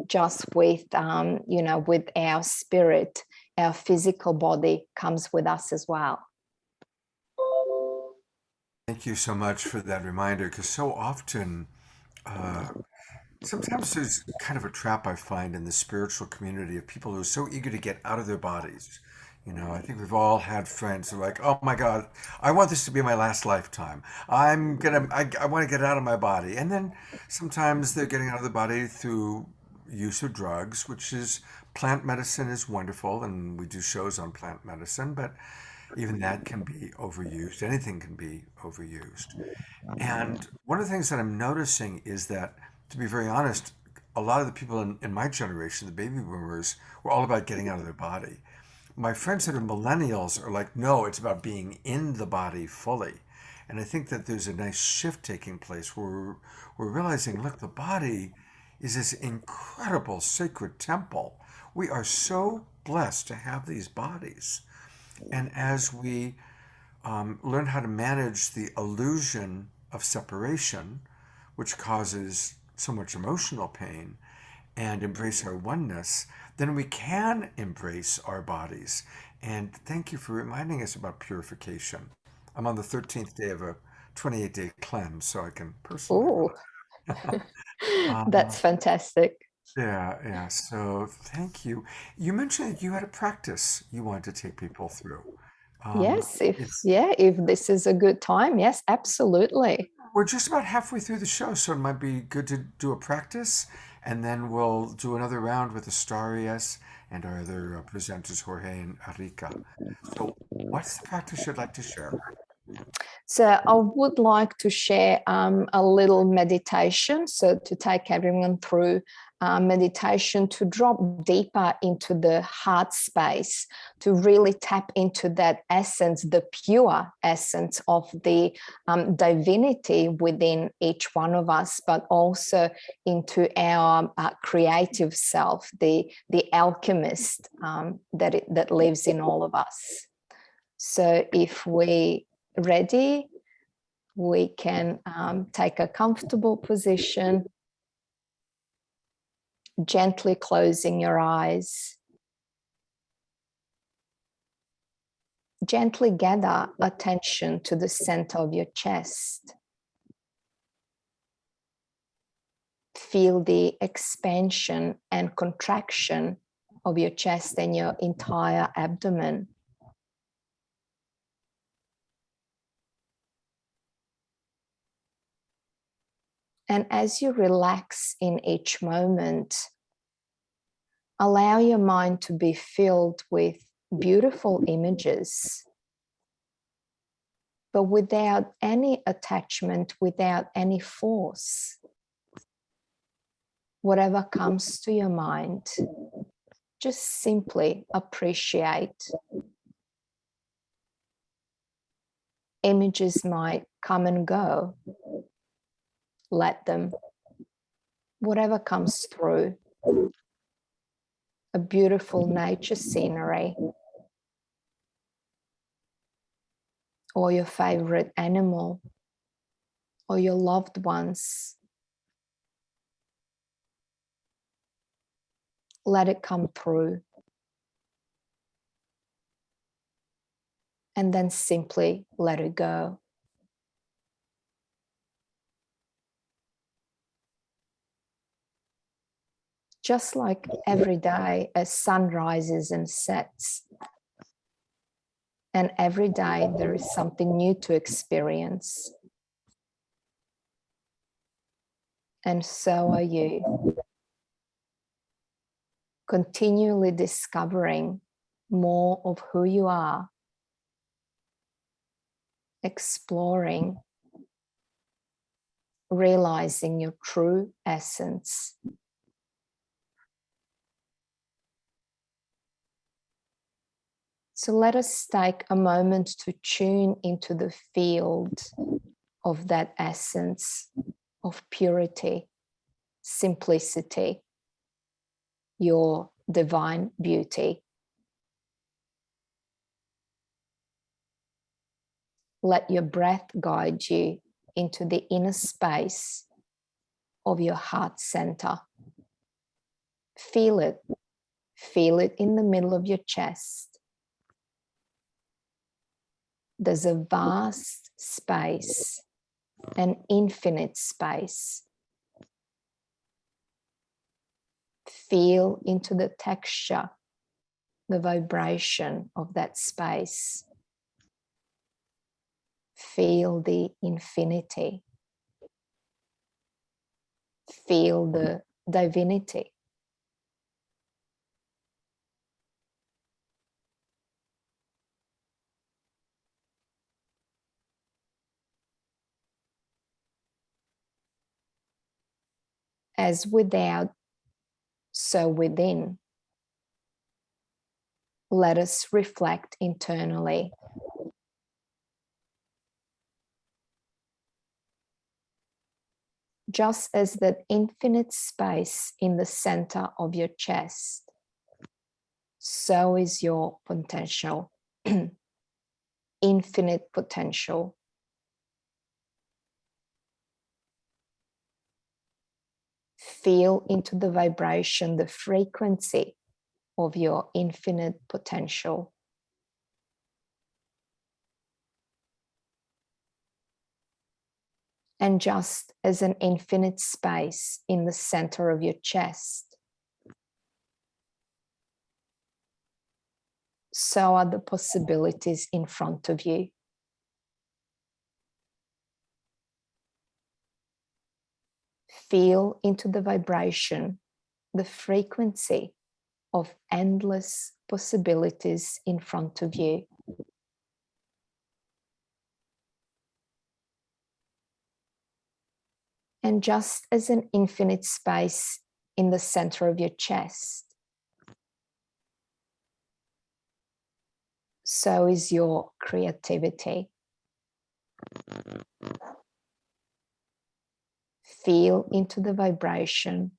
just with, with our spirit. Our physical body comes with us as well. Thank you so much for that reminder, because so often, uh, sometimes there's kind of a trap I find in the spiritual community of people who are so eager to get out of their bodies. I think we've all had friends who are like, "Oh my God, I want this to be my last lifetime. I want to get out of my body." And then sometimes they're getting out of the body through use of drugs, which is plant medicine is wonderful, and we do shows on plant medicine, but even that can be overused. Anything can be overused. And one of the things that I'm noticing is that, to be very honest, a lot of the people in my generation, the baby boomers, were all about getting out of their body. My friends that are millennials are like, no, it's about being in the body fully. And I think that there's a nice shift taking place where we're realizing, look, the body is this incredible sacred temple. We are so blessed to have these bodies. And as we learn how to manage the illusion of separation, which causes so much emotional pain, and embrace our oneness, then we can embrace our bodies. And thank you for reminding us about purification. I'm on the 13th day of a 28-day cleanse, so I can personally. Oh, Um, that's fantastic. yeah, yeah. So thank you. You mentioned that you had a practice you wanted to take people through. Yes, It's if this is a good time, yes, absolutely. We're just about halfway through the show, so it might be good to do a practice, and then we'll do another round with Astarius and our other presenters, Jorge and Erikaa. So, what's the practice you'd like to share? So I would like to share a little meditation. So to take everyone through meditation to drop deeper into the heart space, to really tap into that essence, the pure essence of the divinity within each one of us, but also into our creative self, the alchemist that lives in all of us. So if we ready, we can take a comfortable position, gently closing your eyes. Gently gather attention to the center of your chest. Feel the expansion and contraction of your chest and your entire abdomen. And as you relax in each moment, allow your mind to be filled with beautiful images, but without any attachment, without any force. Whatever comes to your mind, just simply appreciate. Images might come and go. Let them. Whatever comes through. A beautiful nature scenery, or your favorite animal, or your loved ones. Let it come through. And then simply let it go. Just like every day as sun rises and sets, and every day there is something new to experience. And so are you. Continually discovering more of who you are, exploring, realizing your true essence. So let us take a moment to tune into the field of that essence of purity, simplicity, your divine beauty. Let your breath guide you into the inner space of your heart center. Feel it. Feel it in the middle of your chest. there's a vast space, an infinite space. Feel into the texture, the vibration of that space. Feel the infinity. Feel the divinity. As without, so within. Let us reflect internally. Just as that infinite space in the center of your chest, so is your potential, infinite potential. Feel into the vibration, the frequency of your infinite potential. And just as an infinite space in the center of your chest, so are the possibilities in front of you. Feel into the vibration, the frequency of endless possibilities in front of you. And just as an infinite space in the center of your chest, so is your creativity. Feel into the vibration,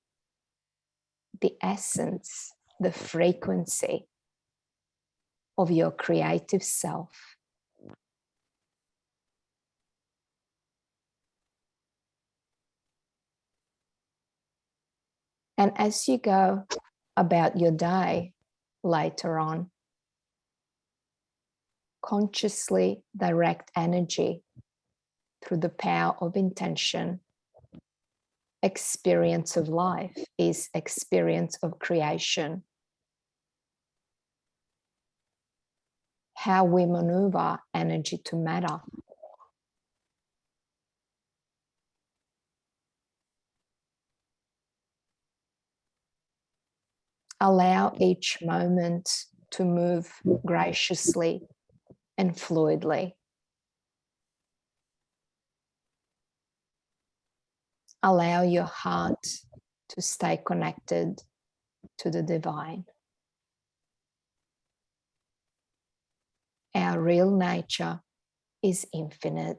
the essence, the frequency of your creative self. And as you go about your day later on, consciously direct energy through the power of intention. Experience of life is experience of creation. How we maneuver energy to matter. Allow each moment to move graciously and fluidly. Allow your heart to stay connected to the divine. Our real nature is infinite.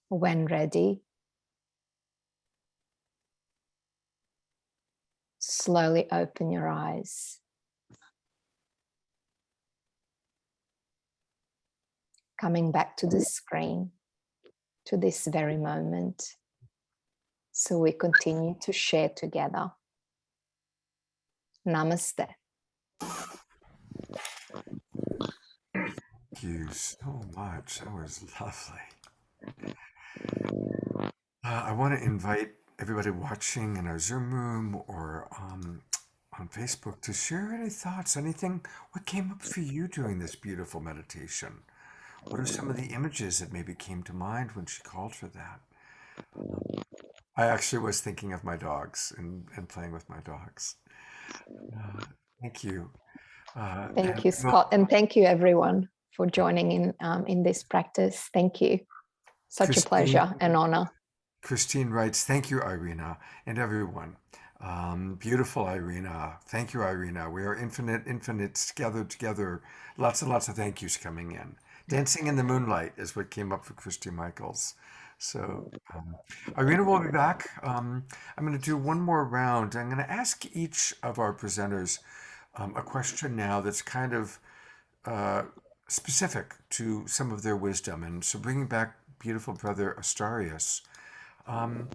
When ready, slowly open your eyes. Coming back to the screen, to this very moment, so we continue to share together. Namaste. Thank you so much. That was lovely. I want to invite everybody watching in our Zoom room or on Facebook to share any thoughts, anything. What came up for you during this beautiful meditation? What are some of the images that maybe came to mind when she called for that? I actually was thinking of my dogs and playing with my dogs. Thank you. Thank you, Scott, and thank you everyone for joining in this practice. Thank you. Such a pleasure and honor. Christine writes, thank you, Irina, and everyone. Beautiful Irina. Thank you, Irina. We are infinite, together. Lots and lots of thank yous coming in. Dancing in the Moonlight is what came up for Christy Michaels. So, Irina will be back. I'm going to do one more round. I'm going to ask each of our presenters a question now that's kind of specific to some of their wisdom. And so bringing back beautiful brother Astarius, Um,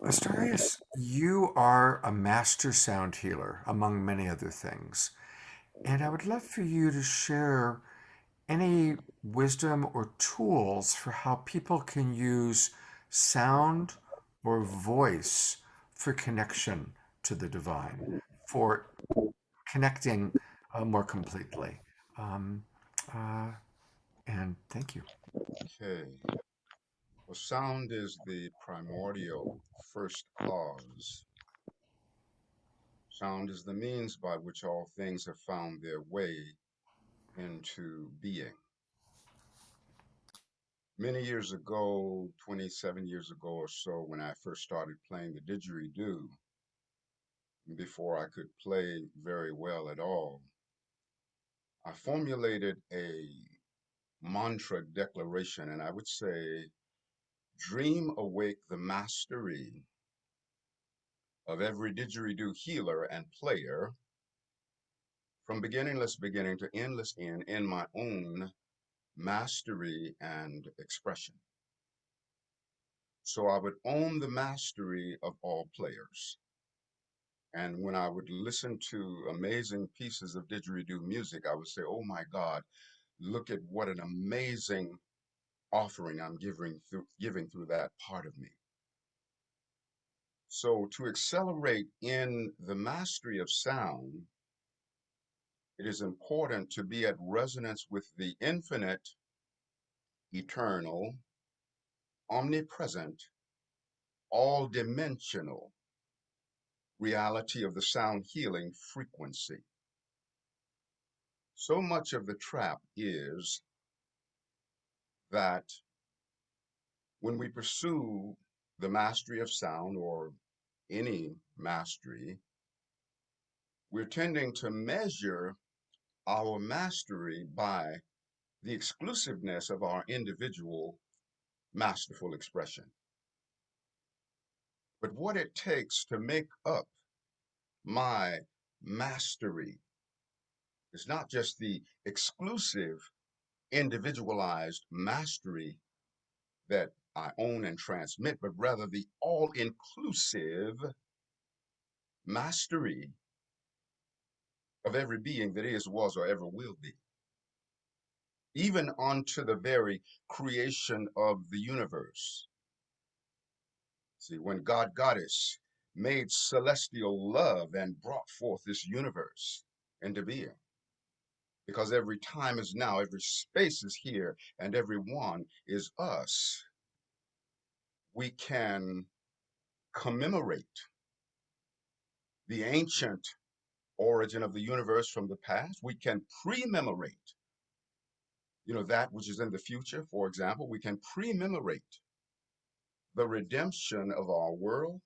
Astarius, you are a master sound healer, among many other things. And I would love for you to share any wisdom or tools for how people can use sound or voice for connection to the divine, for connecting more completely. Um, uh, and thank you. Okay. Well, sound is the primordial first cause. Sound is the means by which all things have found their way into being. Many years ago, 27 years ago or so, when I first started playing the didgeridoo, before I could play very well at all, I formulated a mantra declaration, and I would say, dream awake the mastery of every didgeridoo healer and player from beginningless beginning to endless end in my own mastery and expression. So I would own the mastery of all players. And when I would listen to amazing pieces of didgeridoo music, I would say, oh my God, look at what an amazing offering I'm giving through that part of me. So to accelerate in the mastery of sound, it is important to be at resonance with the infinite, eternal, omnipresent, all-dimensional reality of the sound healing frequency. So much of the trap is that when we pursue the mastery of sound or any mastery, we're tending to measure our mastery by the exclusiveness of our individual masterful expression. But what it takes to make up my mastery is not just the exclusive, individualized mastery that I own and transmit, but rather the all-inclusive mastery of every being that is, was, or ever will be, even unto the very creation of the universe. See, when God Goddess made celestial love and brought forth this universe into being, because every time is now, every space is here, and every one is us, we can commemorate the ancient origin of the universe from the past. We can pre-memorate, that which is in the future. For example, we can pre-memorate the redemption of our world,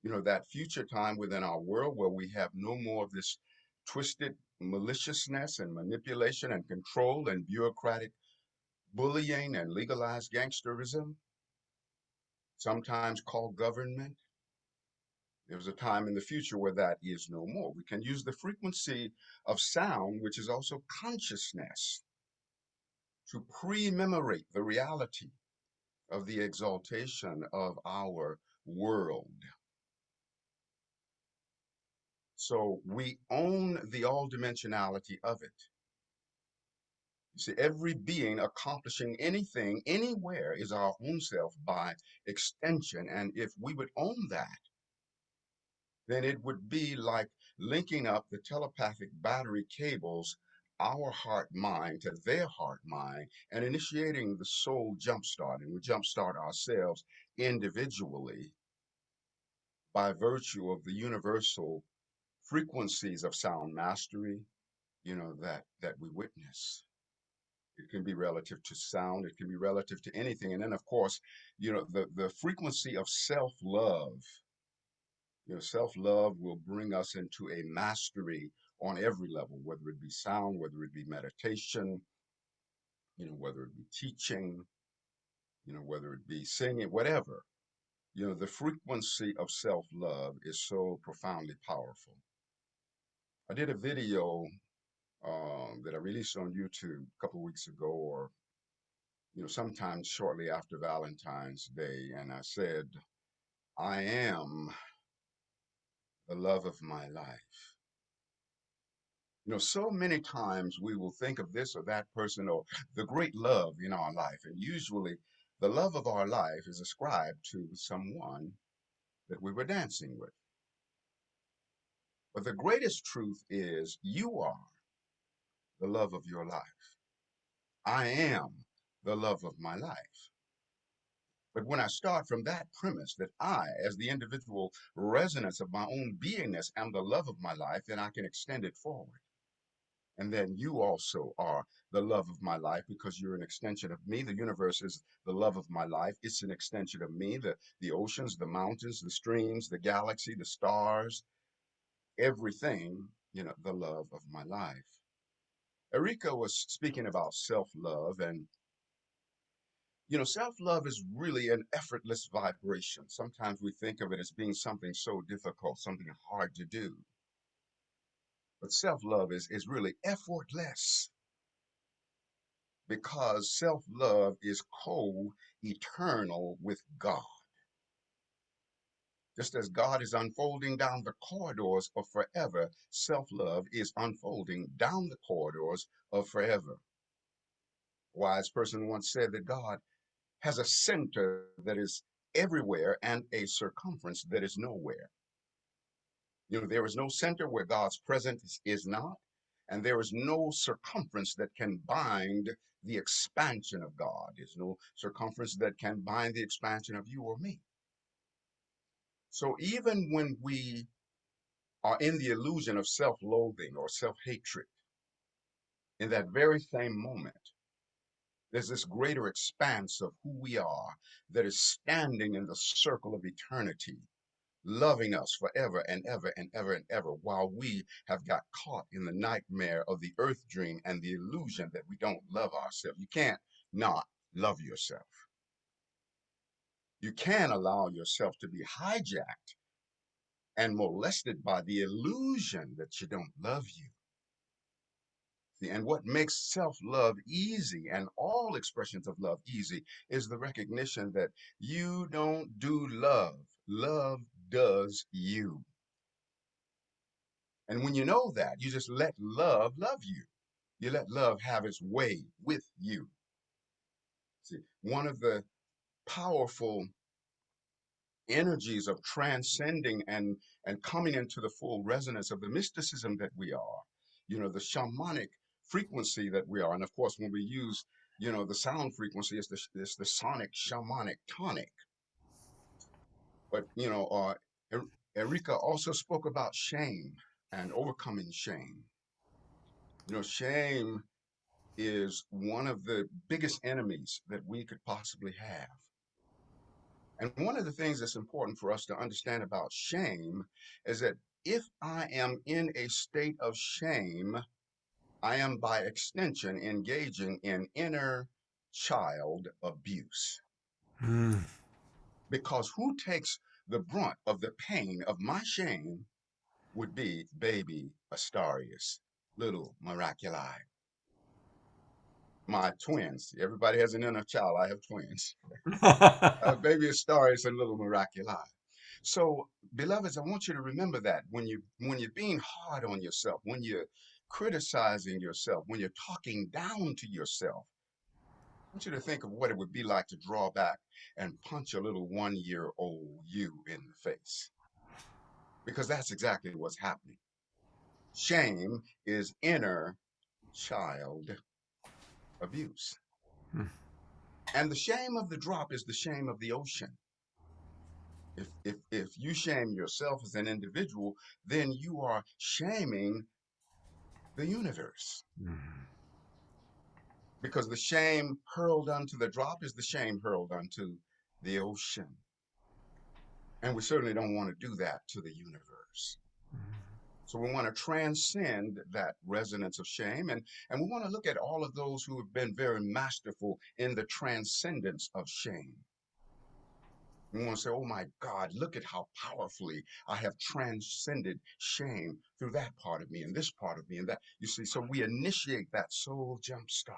that future time within our world where we have no more of this twisted maliciousness and manipulation and control and bureaucratic bullying and legalized gangsterism, sometimes called government. There's a time in the future where that is no more. We can use the frequency of sound, which is also consciousness, to pre-memorate the reality of the exaltation of our world. So we own the all-dimensionality of it. You see, every being accomplishing anything, anywhere, is our own self by extension. And if we would own that, then it would be like linking up the telepathic battery cables, our heart mind to their heart mind, and initiating the soul jumpstart. And we jumpstart ourselves individually by virtue of the universal frequencies of sound mastery, that we witness. It can be relative to sound, it can be relative to anything. And then, of course, the frequency of self-love. Self-love will bring us into a mastery on every level, whether it be sound, whether it be meditation, whether it be teaching, whether it be singing, whatever. The frequency of self-love is so profoundly powerful. I did a video that I released on YouTube a couple of weeks ago, or Sometimes shortly after Valentine's Day, and I said, I am the love of my life. So many times we will think of this or that person or the great love in our life, and usually the love of our life is ascribed to someone that we were dancing with. But the greatest truth is you are the love of your life. I am the love of my life. But when I start from that premise that I, as the individual resonance of my own beingness, am the love of my life, then I can extend it forward. And then you also are the love of my life because you're an extension of me. The universe is the love of my life. It's an extension of me. The oceans, the mountains, the streams, the galaxy, the stars, everything, the love of my life. Erikaa was speaking about self-love, and self-love is really an effortless vibration. Sometimes we think of it as being something so difficult, something hard to do. But self-love is really effortless because self-love is co-eternal with God. Just as God is unfolding down the corridors of forever, self-love is unfolding down the corridors of forever. A wise person once said that God has a center that is everywhere and a circumference that is nowhere. There is no center where God's presence is not, and there is no circumference that can bind the expansion of God. There's no circumference that can bind the expansion of you or me. So even when we are in the illusion of self-loathing or self-hatred, in that very same moment, there's this greater expanse of who we are that is standing in the circle of eternity, loving us forever and ever and ever and ever, while we have got caught in the nightmare of the earth dream and the illusion that we don't love ourselves. You can't not love yourself. You can allow yourself to be hijacked and molested by the illusion that you don't love you. And what makes self-love easy and all expressions of love easy is the recognition that you don't do love. Love does you. And when you know that, you just let love love you. You let love have its way with you. See, one of the powerful energies of transcending and coming into the full resonance of the mysticism that we are, the shamanic frequency that we are. And of course, when we use, the sound frequency, it's the sonic shamanic tonic. But, Erikaa also spoke about shame and overcoming shame. Shame is one of the biggest enemies that we could possibly have. And one of the things that's important for us to understand about shame is that if I am in a state of shame, I am by extension engaging in inner child abuse. Mm. Because who takes the brunt of the pain of my shame would be baby Astarius, little Miraculide. My twins. Everybody has an inner child. I have twins. Baby Astarius and little Miraculide. So, beloveds, I want you to remember that when you're being hard on yourself, when you're criticizing yourself, when you're talking down to yourself, I want you to think of what it would be like to draw back and punch a little 1-year-old you in the face. Because that's exactly what's happening. Shame is inner child abuse. And the shame of the drop is the shame of the ocean. If you shame yourself as an individual, then you are shaming the universe. Because the shame hurled unto the drop is the shame hurled unto the ocean. And we certainly don't want to do that to the universe. So we want to transcend that resonance of shame, and we want to look at all of those who have been very masterful in the transcendence of shame. We want to say, oh my God, look at how powerfully I have transcended shame through that part of me and this part of me and that. You see, so we initiate that soul jump start.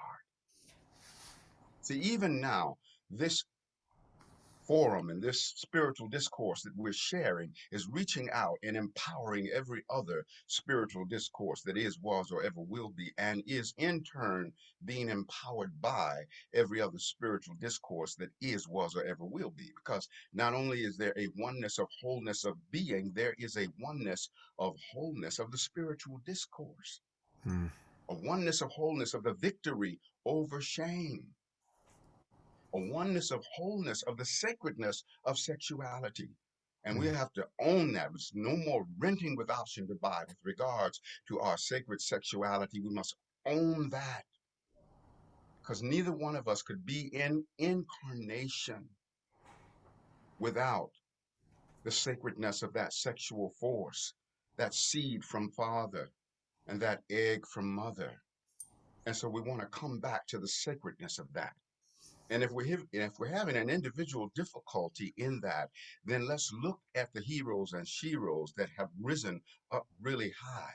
See, even now, this forum and this spiritual discourse that we're sharing is reaching out and empowering every other spiritual discourse that is, was, or ever will be, and is in turn being empowered by every other spiritual discourse that is, was, or ever will be. Because not only is there a oneness of wholeness of being, there is a oneness of wholeness of the spiritual discourse, Hmm. a oneness of wholeness of the victory over shame, a oneness of wholeness of the sacredness of sexuality. And we have to own that. There's no more renting with option to buy with regards to our sacred sexuality. We must own that, because neither one of us could be in incarnation without the sacredness of that sexual force, that seed from father and that egg from mother. And so we want to come back to the sacredness of that. And if we're having an individual difficulty in that, then let's look at the heroes and sheroes that have risen up really high,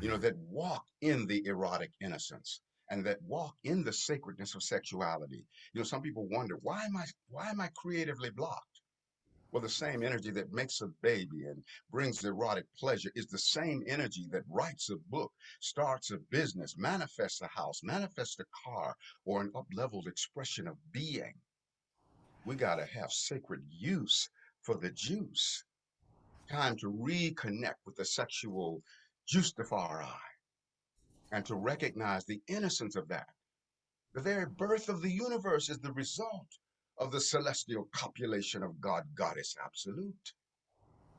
that walk in the erotic innocence and that walk in the sacredness of sexuality. Some people wonder, why am I creatively blocked? Well, the same energy that makes a baby and brings erotic pleasure is the same energy that writes a book, starts a business, manifests a house, manifests a car, or an up-leveled expression of being. We got to have sacred use for the juice. Time to reconnect with the sexual justifier and to recognize the innocence of that. The very birth of the universe is the result of the celestial copulation of God, Goddess Absolute.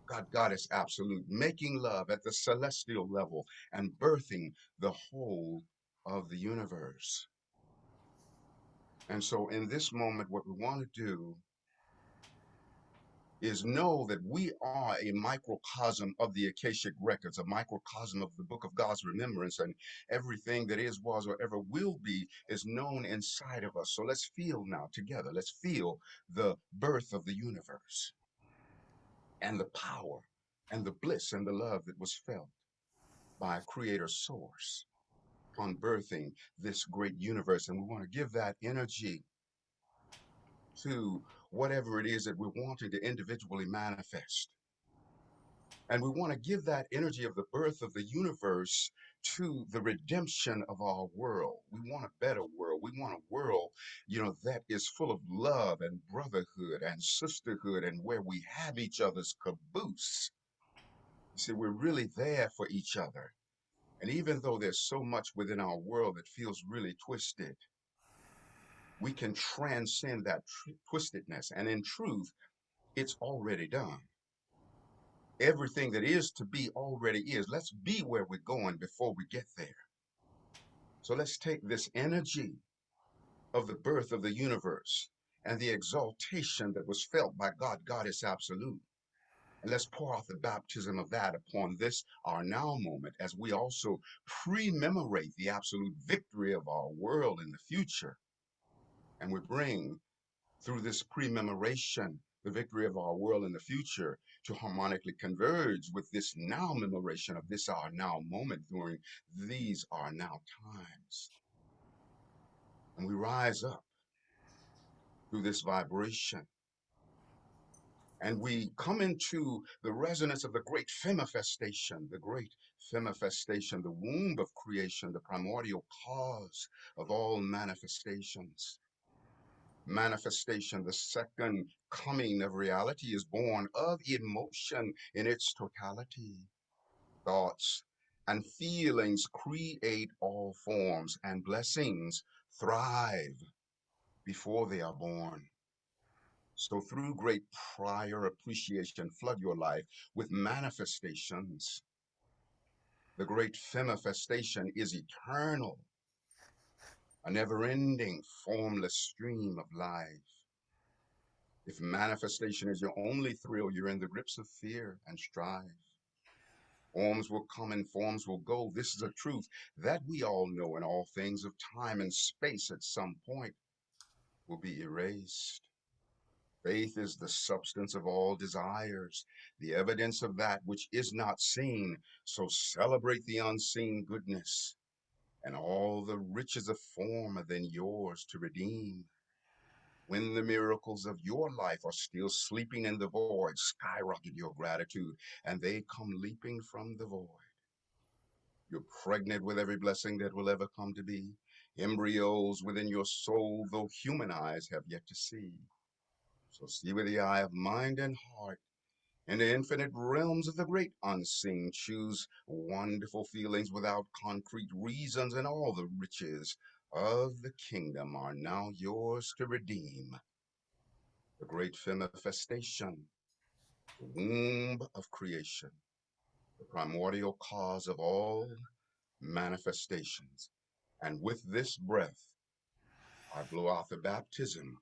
God, Goddess Absolute, making love at the celestial level and birthing the whole of the universe. And so in this moment, what we want to do is know that we are a microcosm of the Akashic records, a microcosm of the book of God's remembrance, and everything that is, was, or ever will be is known inside of us. So let's feel now together. Let's feel the birth of the universe and the power and the bliss and the love that was felt by a creator source upon birthing this great universe. And we want to give that energy to whatever it is that we're wanting to individually manifest. And we want to give that energy of the birth of the universe to the redemption of our world. We want a better world. We want a world, that is full of love and brotherhood and sisterhood, and where we have each other's caboose. You see, we're really there for each other. And even though there's so much within our world that feels really twisted, we can transcend that twistedness. And in truth, it's already done. Everything that is to be already is. Let's be where we're going before we get there. So let's take this energy of the birth of the universe and the exaltation that was felt by God, Goddess Absolute. And let's pour out the baptism of that upon this, our now moment, as we also pre-memorate the absolute victory of our world in the future. And we bring, through this pre-memoration, the victory of our world in the future to harmonically converge with this now memoration of this our now moment during these our now times. And we rise up through this vibration. And we come into the resonance of the great femifestation, the womb of creation, the primordial cause of all manifestations. Manifestation, the second coming of reality, is born of emotion in its totality. Thoughts and feelings create all forms, and blessings thrive before they are born. So through great prior appreciation, flood your life with manifestations. The great femifestation is eternal, a never-ending, formless stream of life. If manifestation is your only thrill, you're in the grips of fear and strife. Forms will come and forms will go. This is a truth that we all know, and all things of time and space at some point will be erased. Faith is the substance of all desires, the evidence of that which is not seen. So celebrate the unseen goodness and all the riches of form are then yours to redeem. When the miracles of your life are still sleeping in the void, skyrocket your gratitude, and they come leaping from the void. You're pregnant with every blessing that will ever come to be, embryos within your soul, though human eyes have yet to see. So see with the eye of mind and heart, in the infinite realms of the great unseen, choose wonderful feelings without concrete reasons, and all the riches of the kingdom are now yours to redeem. The great manifestation, the womb of creation, the primordial cause of all manifestations. And with this breath, I blow out the baptism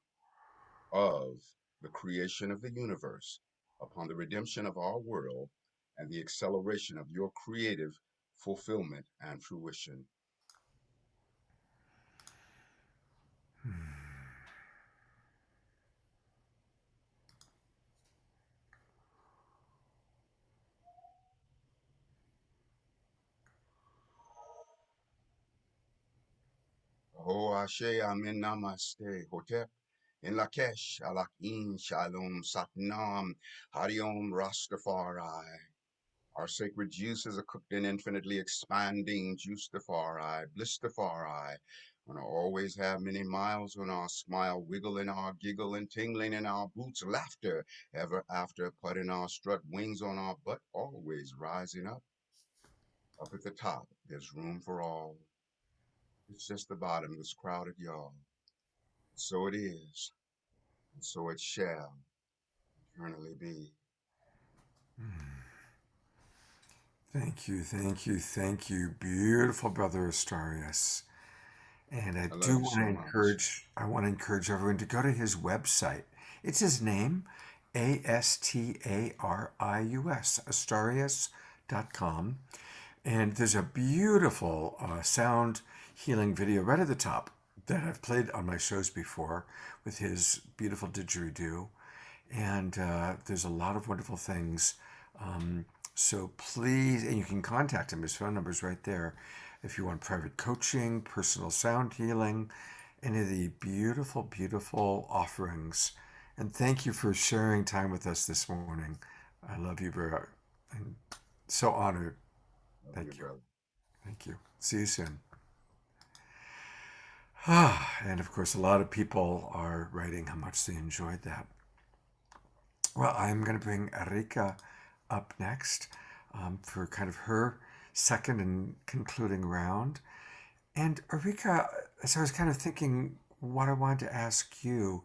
of the creation of the universe upon the redemption of our world and the acceleration of your creative fulfillment and fruition. Oh, Ashe, Amen, Namaste, Hotep, in Lakesh, Alakin, Shalom, Satnam, Hariom, Rastafari. Our sacred juices are cooked in infinitely expanding Juicefari, Blistafari. Gonna always have many miles when our smile, wiggle in our giggle and tingling in our boots, laughter ever after, putting our strut, wings on our butt, always rising up. Up at the top, there's room for all. It's just the bottom that's crowded, y'all. So it is, and so it shall eternally be. Thank you, thank you, thank you, beautiful brother Astarius. And I love you so much. I want to encourage everyone to go to his website. It's his name, Astarius, Astarius.com. And there's a beautiful sound healing video right at the top that I've played on my shows before with his beautiful didgeridoo. And there's a lot of wonderful things. So please, and you can contact him. His phone number is right there. If you want private coaching, personal sound healing, any of the beautiful, beautiful offerings. And thank you for sharing time with us this morning. I love you very much. I'm so honored. Love Thank you, you. brother. Thank you. See you soon. And of course, a lot of people are writing how much they enjoyed that. Well, I'm going to bring Erikaa up next for kind of her second and concluding round. And Erikaa, as I was kind of thinking what I wanted to ask you,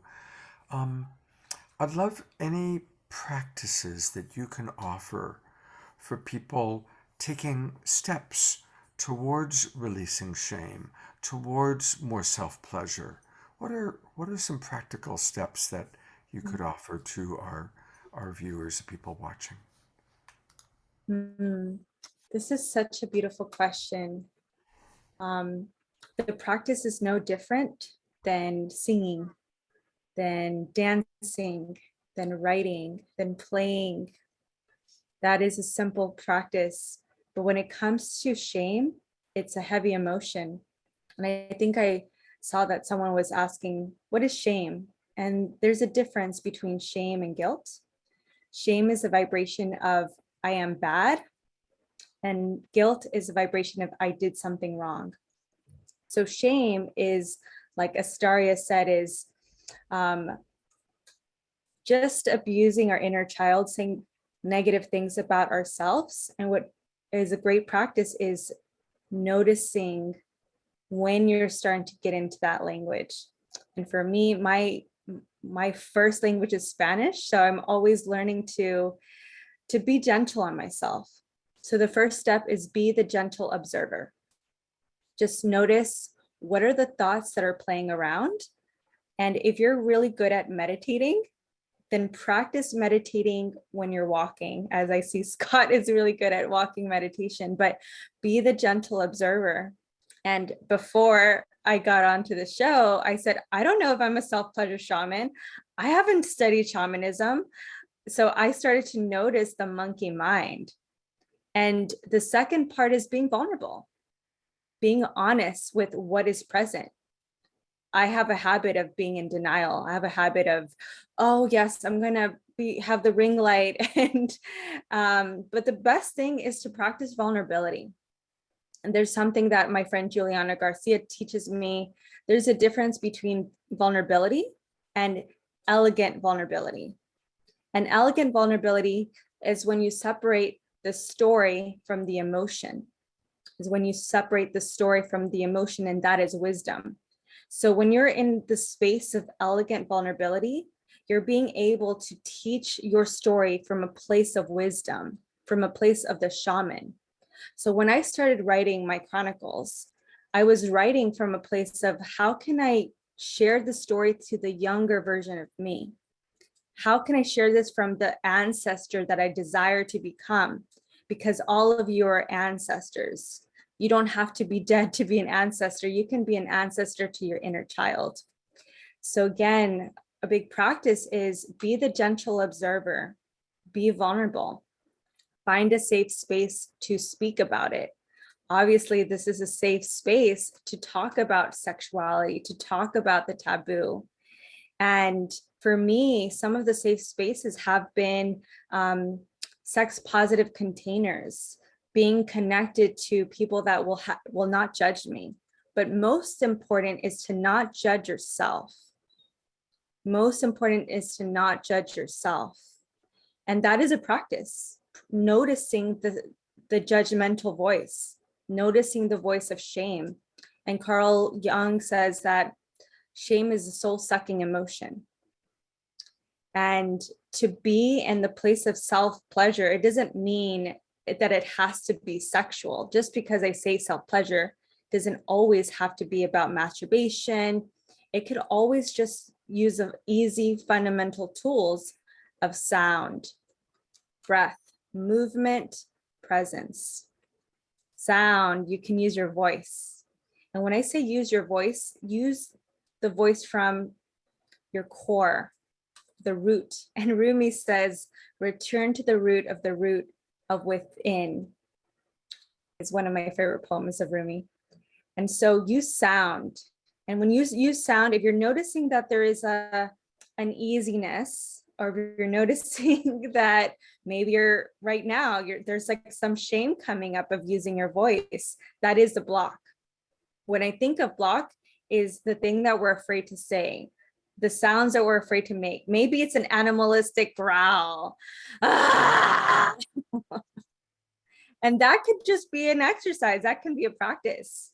I'd love any practices that you can offer for people taking steps towards releasing shame, towards more self-pleasure. What are some practical steps that you could offer to our viewers, the people watching? This is such a beautiful question. The practice is no different than singing, than dancing, than writing, than playing. That is a simple practice. But when it comes to shame, it's a heavy emotion. And I think I saw that someone was asking, what is shame? And there's a difference between shame and guilt. Shame is a vibration of I am bad, and guilt is a vibration of I did something wrong. So shame is, like Astarius said, is just abusing our inner child, saying negative things about ourselves. And what is a great practice is noticing when you're starting to get into that language. And for me, my first language is Spanish, so I'm always learning to be gentle on myself. So the first step is be the gentle observer. Just notice what are the thoughts that are playing around. And if you're really good at meditating, then practice meditating when you're walking, as I see Scott is really good at walking meditation, but be the gentle observer. And before I got onto the show, I said, I don't know if I'm a self-pleasure shaman. I haven't studied shamanism. So I started to notice the monkey mind. And the second part is being vulnerable. being honest with what is present. I have a habit of being in denial. I have a habit of, oh yes, I'm gonna have the ring light, and but the best thing is to practice vulnerability. And there's something that my friend Juliana Garcia teaches me. There's a difference between vulnerability and elegant vulnerability. And elegant vulnerability is when you separate the story from the emotion. Is when you separate the story from the emotion, and that is wisdom. So when you're in the space of elegant vulnerability, you're being able to teach your story from a place of wisdom, from a place of the shaman. So when I started writing my chronicles, I was writing from a place of how can I share the story to the younger version of me? How can I share this from the ancestor that I desire to become? Because all of you are ancestors. You don't have to be dead to be an ancestor. You can be an ancestor to your inner child. So again, a big practice is be the gentle observer, be vulnerable, find a safe space to speak about it. Obviously, this is a safe space to talk about sexuality, to talk about the taboo. And for me, some of the safe spaces have been sex positive containers, being connected to people that will not judge me. But most important is to not judge yourself. Most important is to not judge yourself. And that is a practice, noticing the judgmental voice, noticing the voice of shame. And Carl Jung says that shame is a soul-sucking emotion. And to be in the place of self-pleasure, it doesn't mean that it has to be sexual. Just because I say self-pleasure doesn't always have to be about masturbation. It could always just use of easy fundamental tools of sound, breath, movement, presence. Sound, you can use your voice. And when I say use your voice, use the voice from your core, the root. And Rumi says, return to the root of within, is one of my favorite poems of Rumi. And so use sound. And when you use sound, if you're noticing that there is an easiness, or if you're noticing that maybe there's like some shame coming up of using your voice, that is the block. When I think of block, is the thing that we're afraid to say, the sounds that we're afraid to make. Maybe it's an animalistic growl. Ah! And that could just be an exercise. That can be a practice.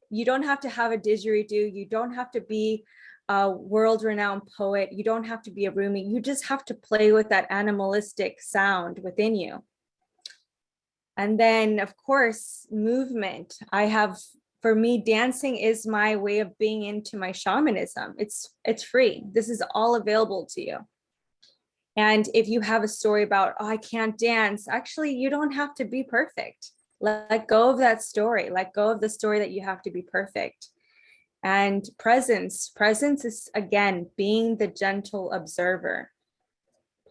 You don't have to have a didgeridoo. You don't have to be a world-renowned poet. You don't have to be a Rumi. You just have to play with that animalistic sound within you. And then, of course, movement. For me, dancing is my way of being into my shamanism. It's free. This is all available to you. And if you have a story about, oh, I can't dance, actually, you don't have to be perfect. Let go of that story. Let go of the story that you have to be perfect. And presence is, again, being the gentle observer.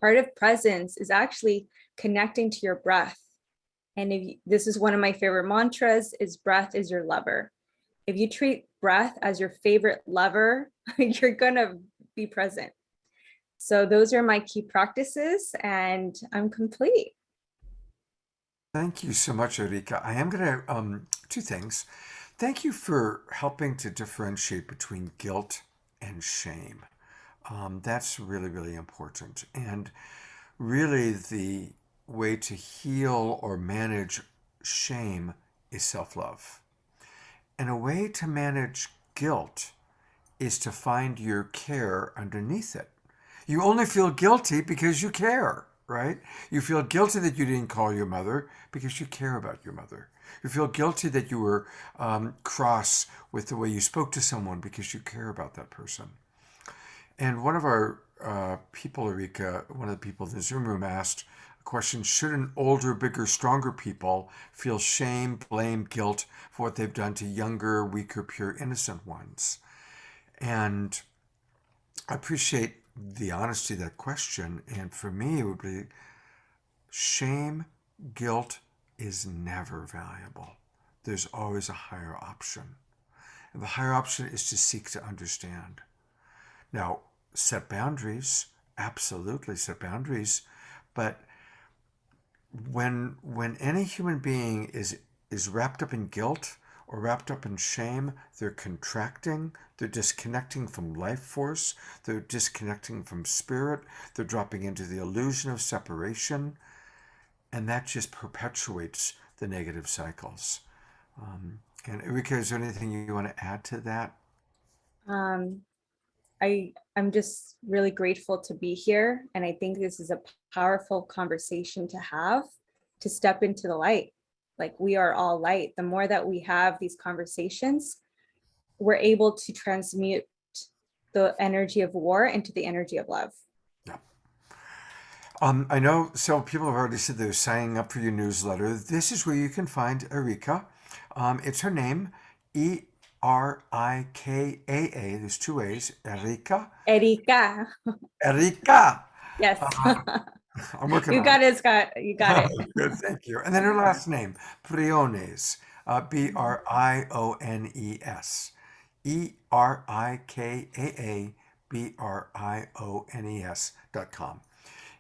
Part of presence is actually connecting to your breath. And this is one of my favorite mantras, is breath is your lover. If you treat breath as your favorite lover, you're gonna be present. So those are my key practices, and I'm complete. Thank you so much, Erikaa. I am gonna, two things. Thank you for helping to differentiate between guilt and shame. That's really, really important. And really the way to heal or manage shame is self-love. And a way to manage guilt is to find your care underneath it. You only feel guilty because you care, right? You feel guilty that you didn't call your mother because you care about your mother. You feel guilty that you were cross with the way you spoke to someone because you care about that person. And one of our people, Erikaa, one of the people in the Zoom room asked a question, should an older, bigger, stronger people feel shame, blame, guilt for what they've done to younger, weaker, pure, innocent ones? And I appreciate the honesty of that question. And for me, it would be shame, guilt is never valuable. there's always a higher option. And the higher option is to seek to understand. Now, set boundaries, absolutely set boundaries, but when any human being is wrapped up in guilt or wrapped up in shame, they're contracting, they're disconnecting from life force, they're disconnecting from spirit, they're dropping into the illusion of separation, and that just perpetuates the negative cycles. And Erikaa, is there anything you want to add to that? I'm just really grateful to be here. And I think this is a powerful conversation to have, to step into the light. Like, we are all light. The more that we have these conversations, we're able to transmute the energy of war into the energy of love. Yeah. I know, so people have already said they're signing up for your newsletter. This is where you can find Erikaa. It's her name, Erikaa. There's two A's. Erikaa. Erikaa. Erikaa. Yes. I'm working You on got it, Scott. You got it. Good, thank you. And then her last name, Briones, Briones, ErikaBriones.com.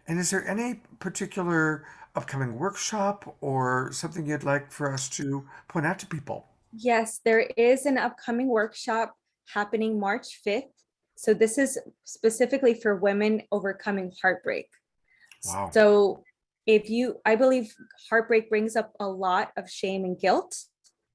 And is there any particular upcoming workshop or something you'd like for us to point out to people? Yes, there is an upcoming workshop happening March 5th. So this is specifically for women overcoming heartbreak. Wow. So I believe heartbreak brings up a lot of shame and guilt,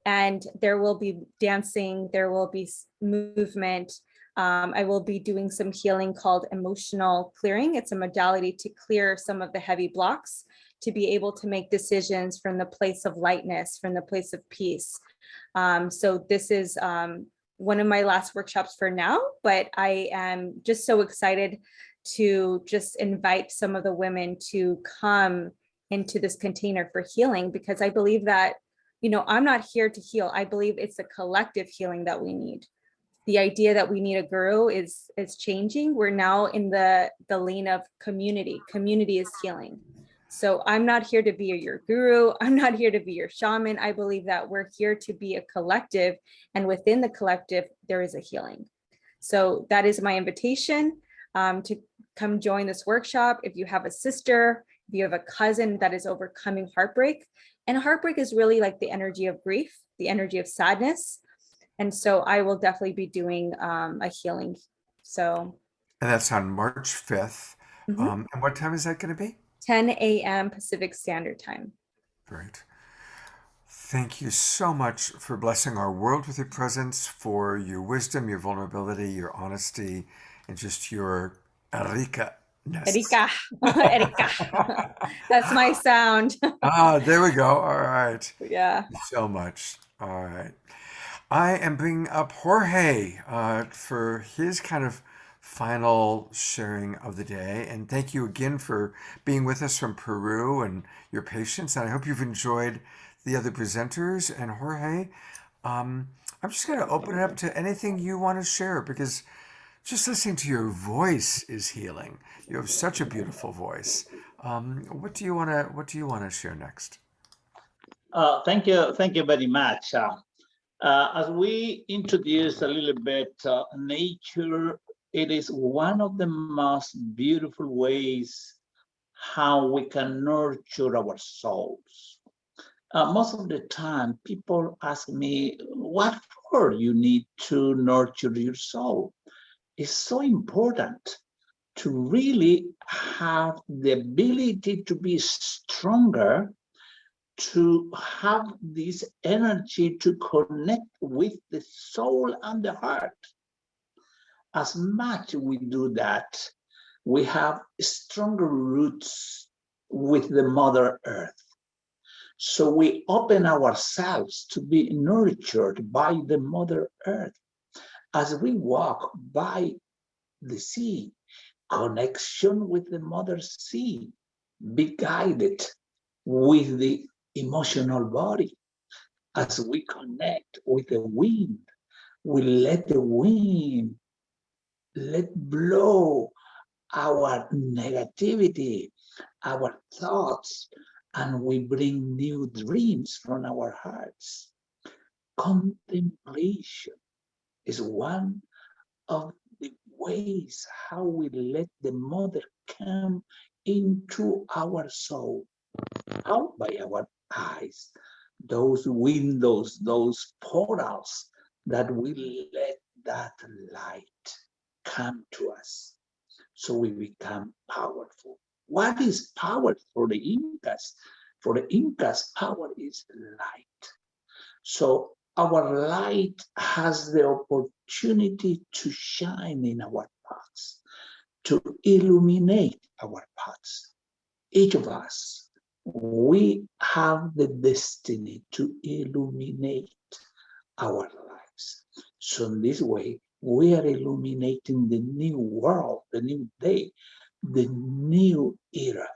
and there will be dancing, there will be movement. I will be doing some healing called emotional clearing. It's a modality to clear some of the heavy blocks, to be able to make decisions from the place of lightness, from the place of peace. So this is one of my last workshops for now, but I am just so excited to just invite some of the women to come into this container for healing, because I believe that, I'm not here to heal. I believe it's a collective healing that we need. The idea that we need a guru is changing. We're now in the lane of community. Community is healing. So I'm not here to be your guru. I'm not here to be your shaman. I believe that we're here to be a collective, and within the collective, there is a healing. So that is my invitation to come join this workshop. If you have a sister, if you have a cousin that is overcoming heartbreak, and heartbreak is really like the energy of grief, the energy of sadness. And so I will definitely be doing a healing. So. And that's on March 5th. And what time is that going to be? 10 a.m. Pacific Standard Time. Great. Thank you so much for blessing our world with your presence, for your wisdom, your vulnerability, your honesty, and just your Erikaa-ness. Erikaa. That's my sound. There we go. All right. Yeah. So much. All right. I am bringing up Jorge for his kind of final sharing of the day. And thank you again for being with us from Peru and your patience. And I hope you've enjoyed the other presenters. And Jorge, I'm just going to open it up to anything you want to share, because just listening to your voice is healing. You have such a beautiful voice. What do you want to share next? Thank you very much. As we introduce a little bit nature, it is one of the most beautiful ways how we can nurture our souls. Most of the time, people ask me, what for you need to nurture your soul? It's so important to really have the ability to be stronger, to have this energy to connect with the soul and the heart. As much we do that, we have stronger roots with the Mother Earth. So we open ourselves to be nurtured by the Mother Earth. As we walk by the sea, connection with the Mother Sea, be guided with the emotional body. As we connect with the wind, we let the wind blow our negativity, our thoughts, and we bring new dreams from our hearts. contemplation is one of the ways how we let the mother come into our soul. How? By our eyes, those windows, those portals that will let that light come to us, so we become powerful. What is power for the Incas? For the Incas, power is light. So our light has the opportunity to shine in our paths, to illuminate our paths. Each of us, we have the destiny to illuminate our lives. So in this way, we are illuminating the new world, the new day, the new era.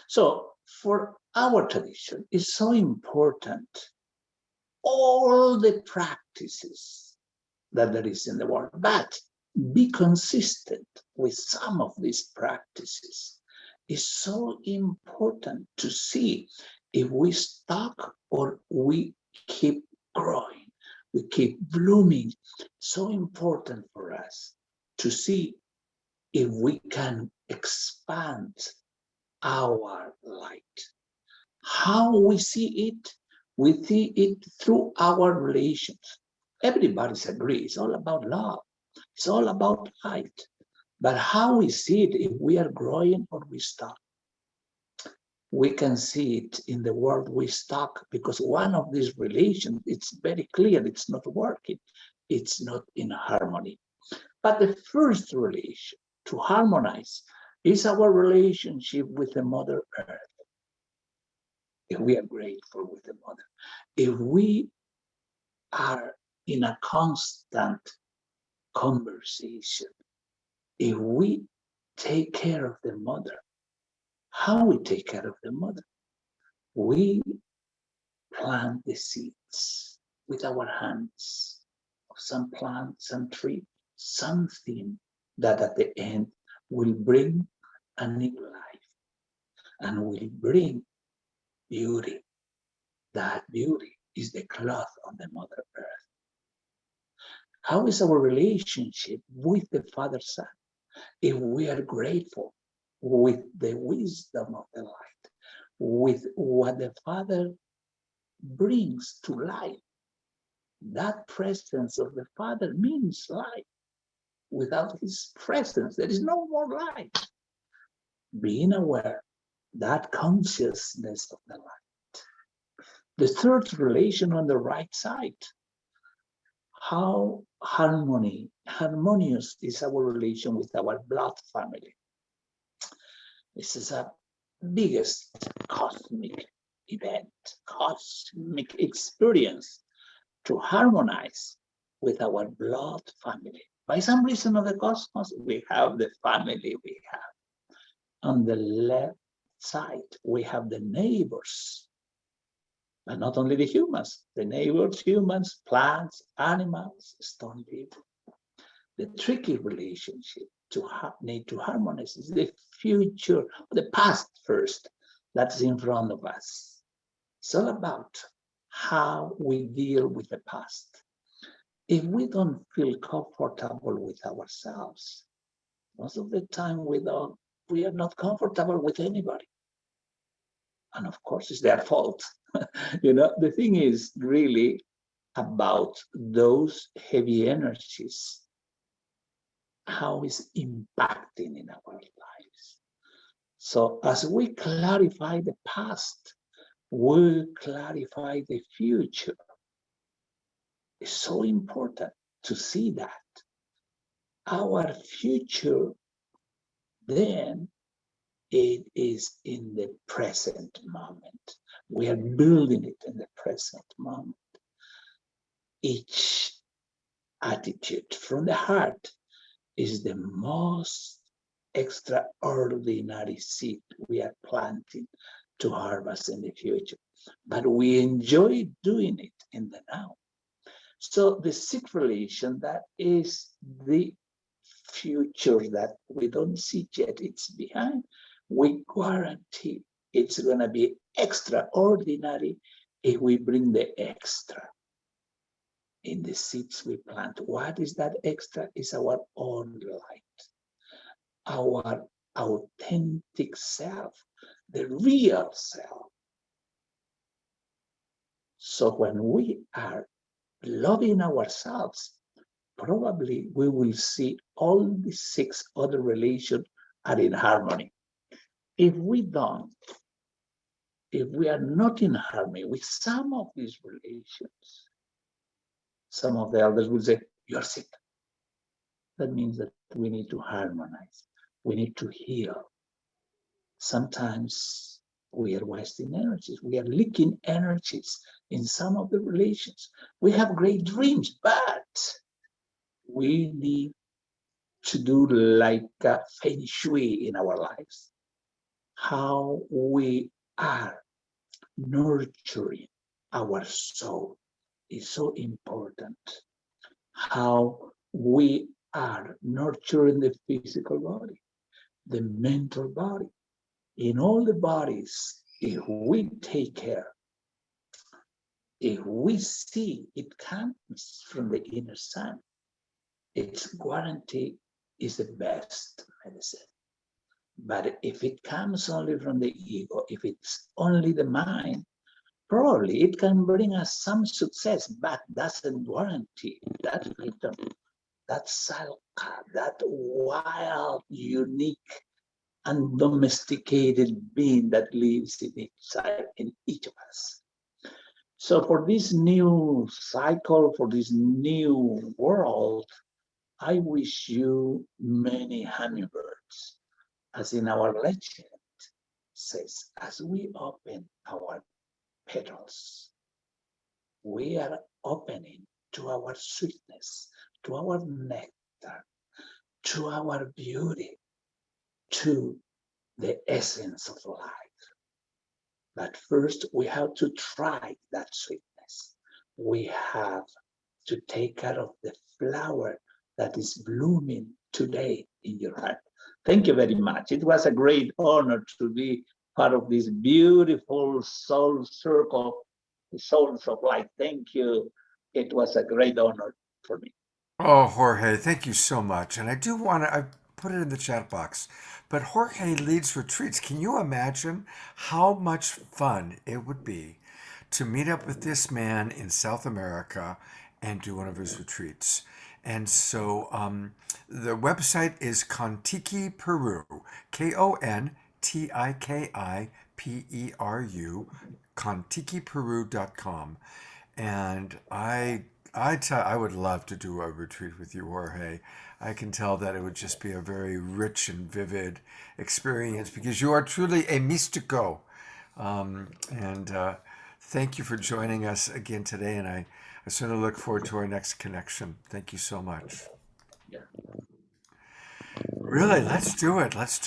So for our tradition, it's so important, all the practices that there is in the world, but be consistent with some of these practices. It's so important to see if we stop or we keep growing, we keep blooming. So important for us to see if we can expand our light. How we see it? We see it through our relations. Everybody agrees, it's all about love. It's all about light. But how we see it, if we are growing or we stop. We can see it in the world we stuck, because one of these relations, it's very clear, it's not working. It's not in harmony. But the first relation to harmonize is our relationship with the Mother Earth. If we are grateful with the Mother, if we are in a constant conversation, if we take care of the Mother, how we take care of the Mother? We plant the seeds with our hands of some plant, some tree, something that at the end will bring a new life and will bring beauty. That beauty is the cloth of the Mother Earth. How is our relationship with the Father Son? If we are grateful with the wisdom of the light, with what the Father brings to life, that presence of the Father means life. Without his presence, there is no more life. Being aware, that consciousness of the light. The third relation on the right side, how harmonious is our relation with our blood family. This is a biggest cosmic event, cosmic experience to harmonize with our blood family. By some reason of the cosmos, we have the family we have. On the left side, we have the neighbors. And not only the humans, the neighbors, humans, plants, animals, stone people. The tricky relationship to need to harmonize is the future, the past first, that's in front of us. It's all about how we deal with the past. If we don't feel comfortable with ourselves, most of the time we are not comfortable with anybody. And of course, it's their fault. The thing is really about those heavy energies, how it's impacting in our lives. So as we clarify the past, we clarify the future. It's so important to see that. Our future, then, it is in the present moment. We are building it in the present moment. Each attitude from the heart is the most extraordinary seed we are planting to harvest in the future. But we enjoy doing it in the now. So the sixth relation, that is the future that we don't see yet, it's behind. We guarantee it's going to be extraordinary if we bring the extra. in the seeds we plant. What is that extra? Is our own light, our authentic self, the real self. So when we are loving ourselves, probably we will see all the 6 other relations are in harmony. If we don't, if we are not in harmony with some of these relations, some of the elders will say, you're sick. That means that we need to harmonize. We need to heal. Sometimes we are wasting energies. We are leaking energies in some of the relations. We have great dreams, but we need to do like a feng shui in our lives. How we are nurturing our soul is so important. How we are nurturing the physical body, the mental body. In all the bodies, if we take care, if we see it comes from the inner sun, its guarantee is the best medicine. But if it comes only from the ego, if it's only the mind, probably it can bring us some success, but doesn't guarantee that freedom, that salka, that wild, unique, and domesticated being that lives in each of us. So for this new cycle, for this new world, I wish you many hummingbirds, as in our legend says, as we open our petals, we are opening to our sweetness, to our nectar, to our beauty, to the essence of life. But first, we have to try that sweetness. We have to take care of the flower that is blooming today in your heart. Thank you very much. It was a great honor to be part of this beautiful soul circle, the souls of light. Thank you. It was a great honor for me. Oh, Jorge, thank you so much. And I do want to, I put it in the chat box, but Jorge leads retreats. Can you imagine how much fun it would be to meet up with this man in South America and do one of his retreats? And so the website is Kontiki Peru, KONTIKIPERU, kontikiperu.com. And I would love to do a retreat with you, Jorge. I can tell that it would just be a very rich and vivid experience because you are truly a mystico. Thank you for joining us again today, and I certainly look forward to our next connection. Thank you so much. Yeah. Really, let's do it. Let's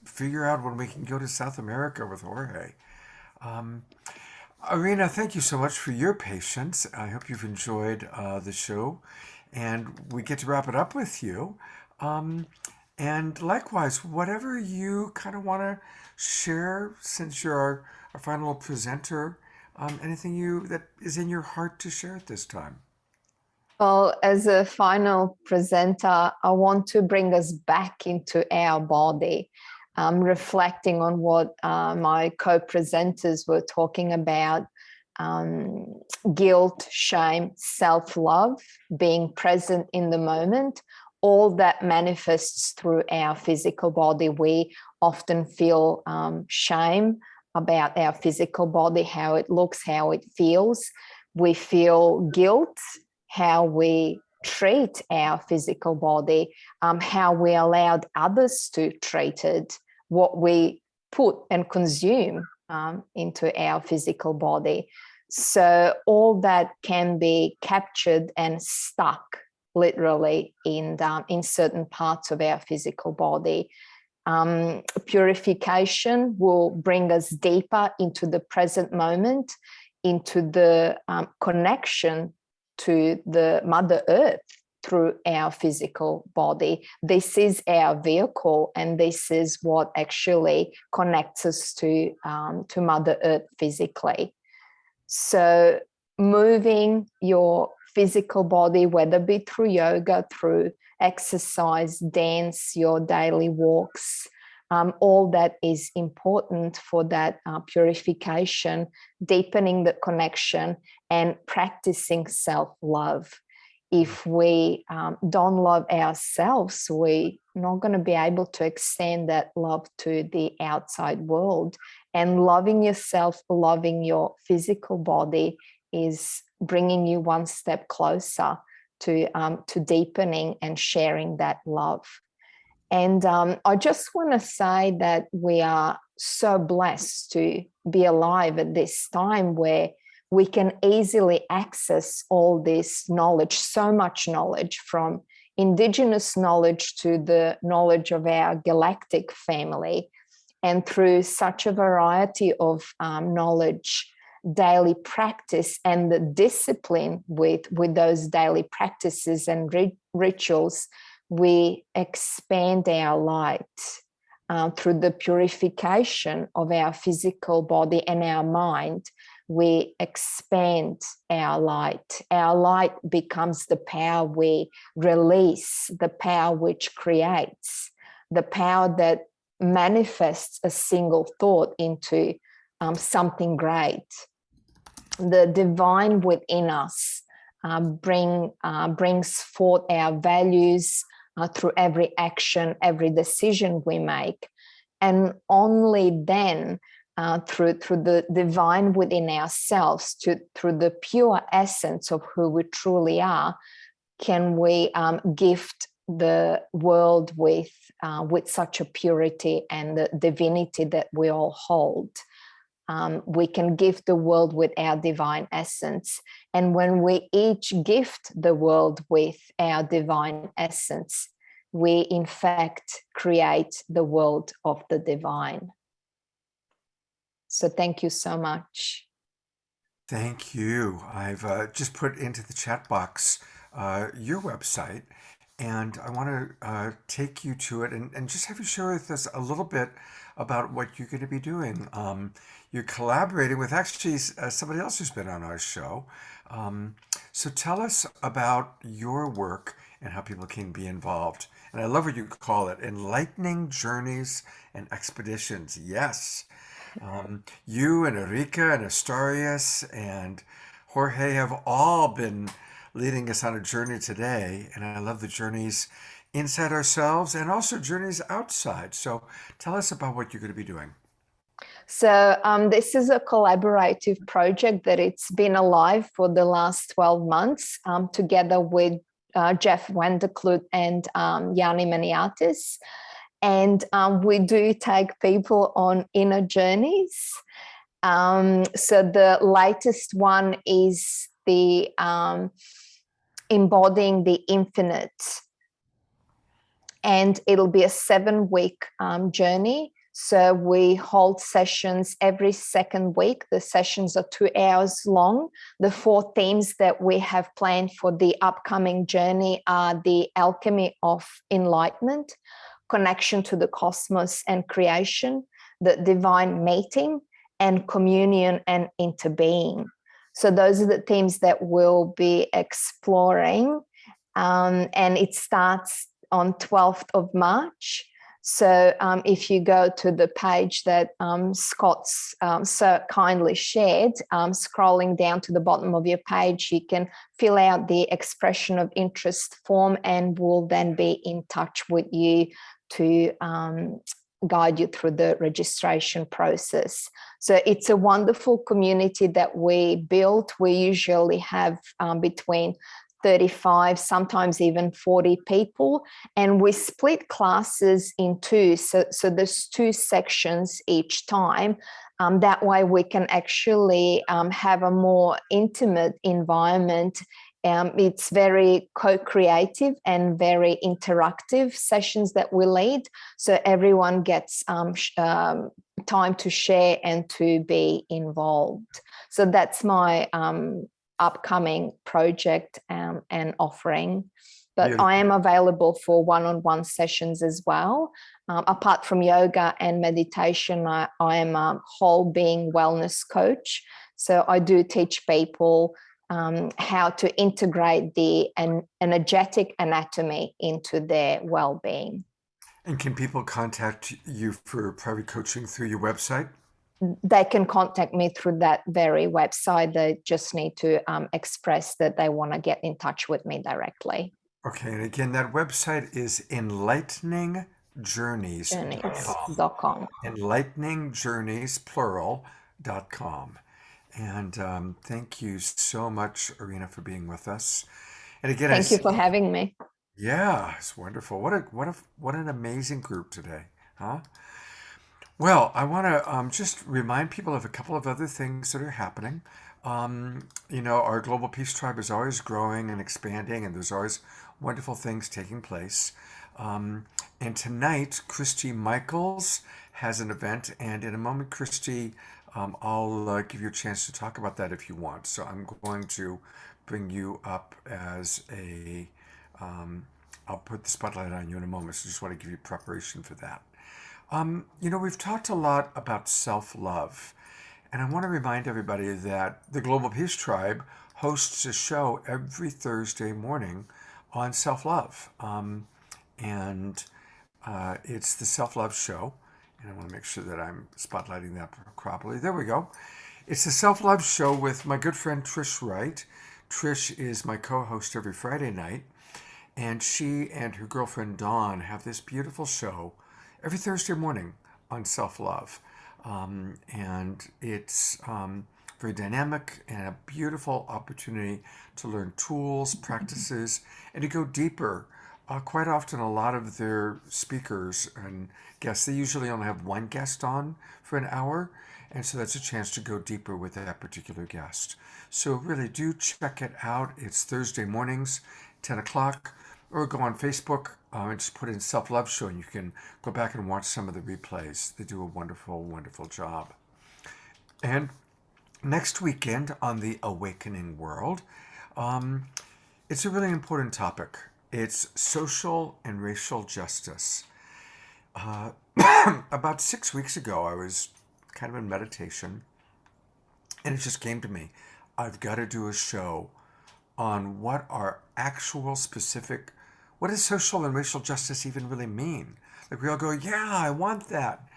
figure out when we can go to South America with Jorge. Irina, thank you so much for your patience. I hope you've enjoyed the show, and we get to wrap it up with you. And likewise, whatever you kind of want to share, since you're our final presenter, anything that is in your heart to share at this time. Well, as a final presenter, I want to bring us back into our body, reflecting on what my co-presenters were talking about, guilt, shame, self-love, being present in the moment, all that manifests through our physical body. We often feel shame about our physical body, how it looks, how it feels. We feel guilt, how we treat our physical body, how we allowed others to treat it, what we put and consume into our physical body. So all that can be captured and stuck literally in certain parts of our physical body. Purification will bring us deeper into the present moment, into the connection to the Mother Earth through our physical body. This is our vehicle, and this is what actually connects us to Mother Earth physically. So moving your physical body, whether it be through yoga, through exercise, dance, your daily walks, all that is important for that purification, deepening the connection, and practicing self-love. If we don't love ourselves, we're not going to be able to extend that love to the outside world. And loving yourself, loving your physical body is bringing you one step closer to deepening and sharing that love. And I just want to say that we are so blessed to be alive at this time where we can easily access all this knowledge, so much knowledge, from indigenous knowledge to the knowledge of our galactic family. And through such a variety of knowledge, daily practice, and the discipline with those daily practices and rituals, we expand our light through the purification of our physical body and our mind. We expand our light. Our light becomes the power we release, the power which creates, the power that manifests a single thought into something great. The divine within us brings forth our values through every action, every decision we make. And only then, through the divine within ourselves, through the pure essence of who we truly are, can we gift the world with such a purity and the divinity that we all hold. We can gift the world with our divine essence. And when we each gift the world with our divine essence, we in fact create the world of the divine. So thank you so much. Thank you. I've just put into the chat box your website, and I want to take you to it and just have you share with us a little bit about what you're going to be doing. You're collaborating with actually somebody else who's been on our show. So tell us about your work and how people can be involved. And I love what you call it, enlightening journeys and expeditions. Yes. You and Erikaa and Astarius and Jorge have all been leading us on a journey today. And I love the journeys inside ourselves and also journeys outside. So tell us about what you're going to be doing. So this is a collaborative project that it's been alive for the last 12 months together with Jeff Vanderklut and Yanni Maniatis. And we do take people on inner journeys. So the latest one is the embodying the infinite. And it'll be a 7-week journey. So we hold sessions every second week. The sessions are 2 hours long. The 4 themes that we have planned for the upcoming journey are the alchemy of enlightenment, connection to the cosmos and creation, the divine mating, and communion and interbeing. So those are the themes that we'll be exploring. And it starts on 12th of March. So if you go to the page that Scott's so kindly shared, scrolling down to the bottom of your page, you can fill out the expression of interest form, and we'll then be in touch with you to guide you through the registration process. So it's a wonderful community that we built. We usually have between 35, sometimes even 40 people, and we split classes in 2. So there's 2 sections each time. That way we can actually have a more intimate environment. It's very co-creative and very interactive sessions that we lead. So everyone gets time to share and to be involved. So that's my upcoming project and offering. But Beautiful. I am available for one-on-one sessions as well. Apart from yoga and meditation, I am a whole being wellness coach. So I do teach people how to integrate the energetic anatomy into their well-being. And can people contact you for private coaching through your website? They can contact me through that very website. They just need to express that they want to get in touch with me directly. Okay, and again, that website is enlighteningjourneys.com. Journeys.com. Enlighteningjourneys, plural.com. And thank you so much, Irina, for being with us. And again, thank you for having me. Yeah, it's wonderful. What an amazing group today, huh? Well, I want to just remind people of a couple of other things that are happening. Our Global Peace Tribe is always growing and expanding, and there's always wonderful things taking place. And tonight, Christy Michaels has an event, and in a moment, Christy, I'll give you a chance to talk about that if you want. So I'm going to bring you up as a, I'll put the spotlight on you in a moment, so just want to give you preparation for that. We've talked a lot about self-love, and I want to remind everybody that the Global Peace Tribe hosts a show every Thursday morning on self-love. It's the self-love show, and I want to make sure that I'm spotlighting that properly. There we go. It's the self-love show with my good friend Trish Wright. Trish is my co-host every Friday night, and she and her girlfriend Dawn have this beautiful show every Thursday morning on self-love. And it's very dynamic and a beautiful opportunity to learn tools, practices, and to go deeper. Quite often, a lot of their speakers and guests, they usually only have one guest on for an hour, and so that's a chance to go deeper with that particular guest. So really do check it out. It's Thursday mornings, 10 o'clock, or go on Facebook and just put in Self-Love Show, and you can go back and watch some of the replays. They do a wonderful, wonderful job. And next weekend on the Awakening World, it's a really important topic. It's social and racial justice. About 6 weeks ago, I was kind of in meditation, and it just came to me. I've got to do a show on what are actual specific, what does social and racial justice even really mean? Like we all go, yeah, I want that.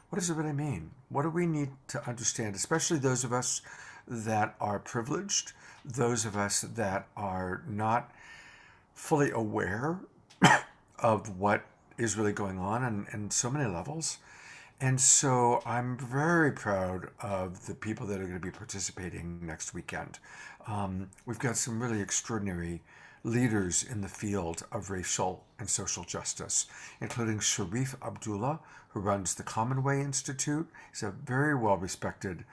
What does it really mean? What do we need to understand, especially those of us that are privileged, those of us that are not fully aware of what is really going on in so many levels. And so I'm very proud of the people that are going to be participating next weekend. We've got some really extraordinary leaders in the field of racial and social justice, including Sharif Abdullah, who runs the Common Way Institute. He's a very well-respected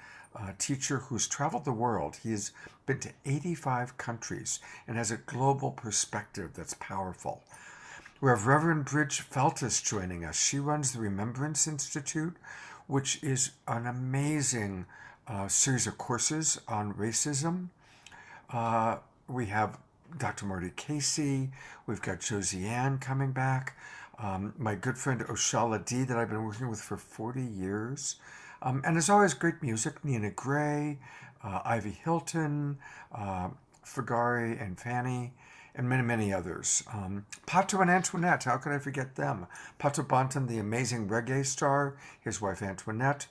teacher who's traveled the world. He has been to 85 countries and has a global perspective that's powerful. We have Reverend Bridge Feltus joining us. She runs the Remembrance Institute, which is an amazing series of courses on racism. We have Dr. Marty Casey. We've got Josie Ann coming back. My good friend Oshala D that I've been working with for 40 years. And as always, great music. Nina Gray, Ivy Hilton, Fagari and Fanny, and many, many others. Pato and Antoinette, how could I forget them? Pato Banton, the amazing reggae star, his wife Antoinette.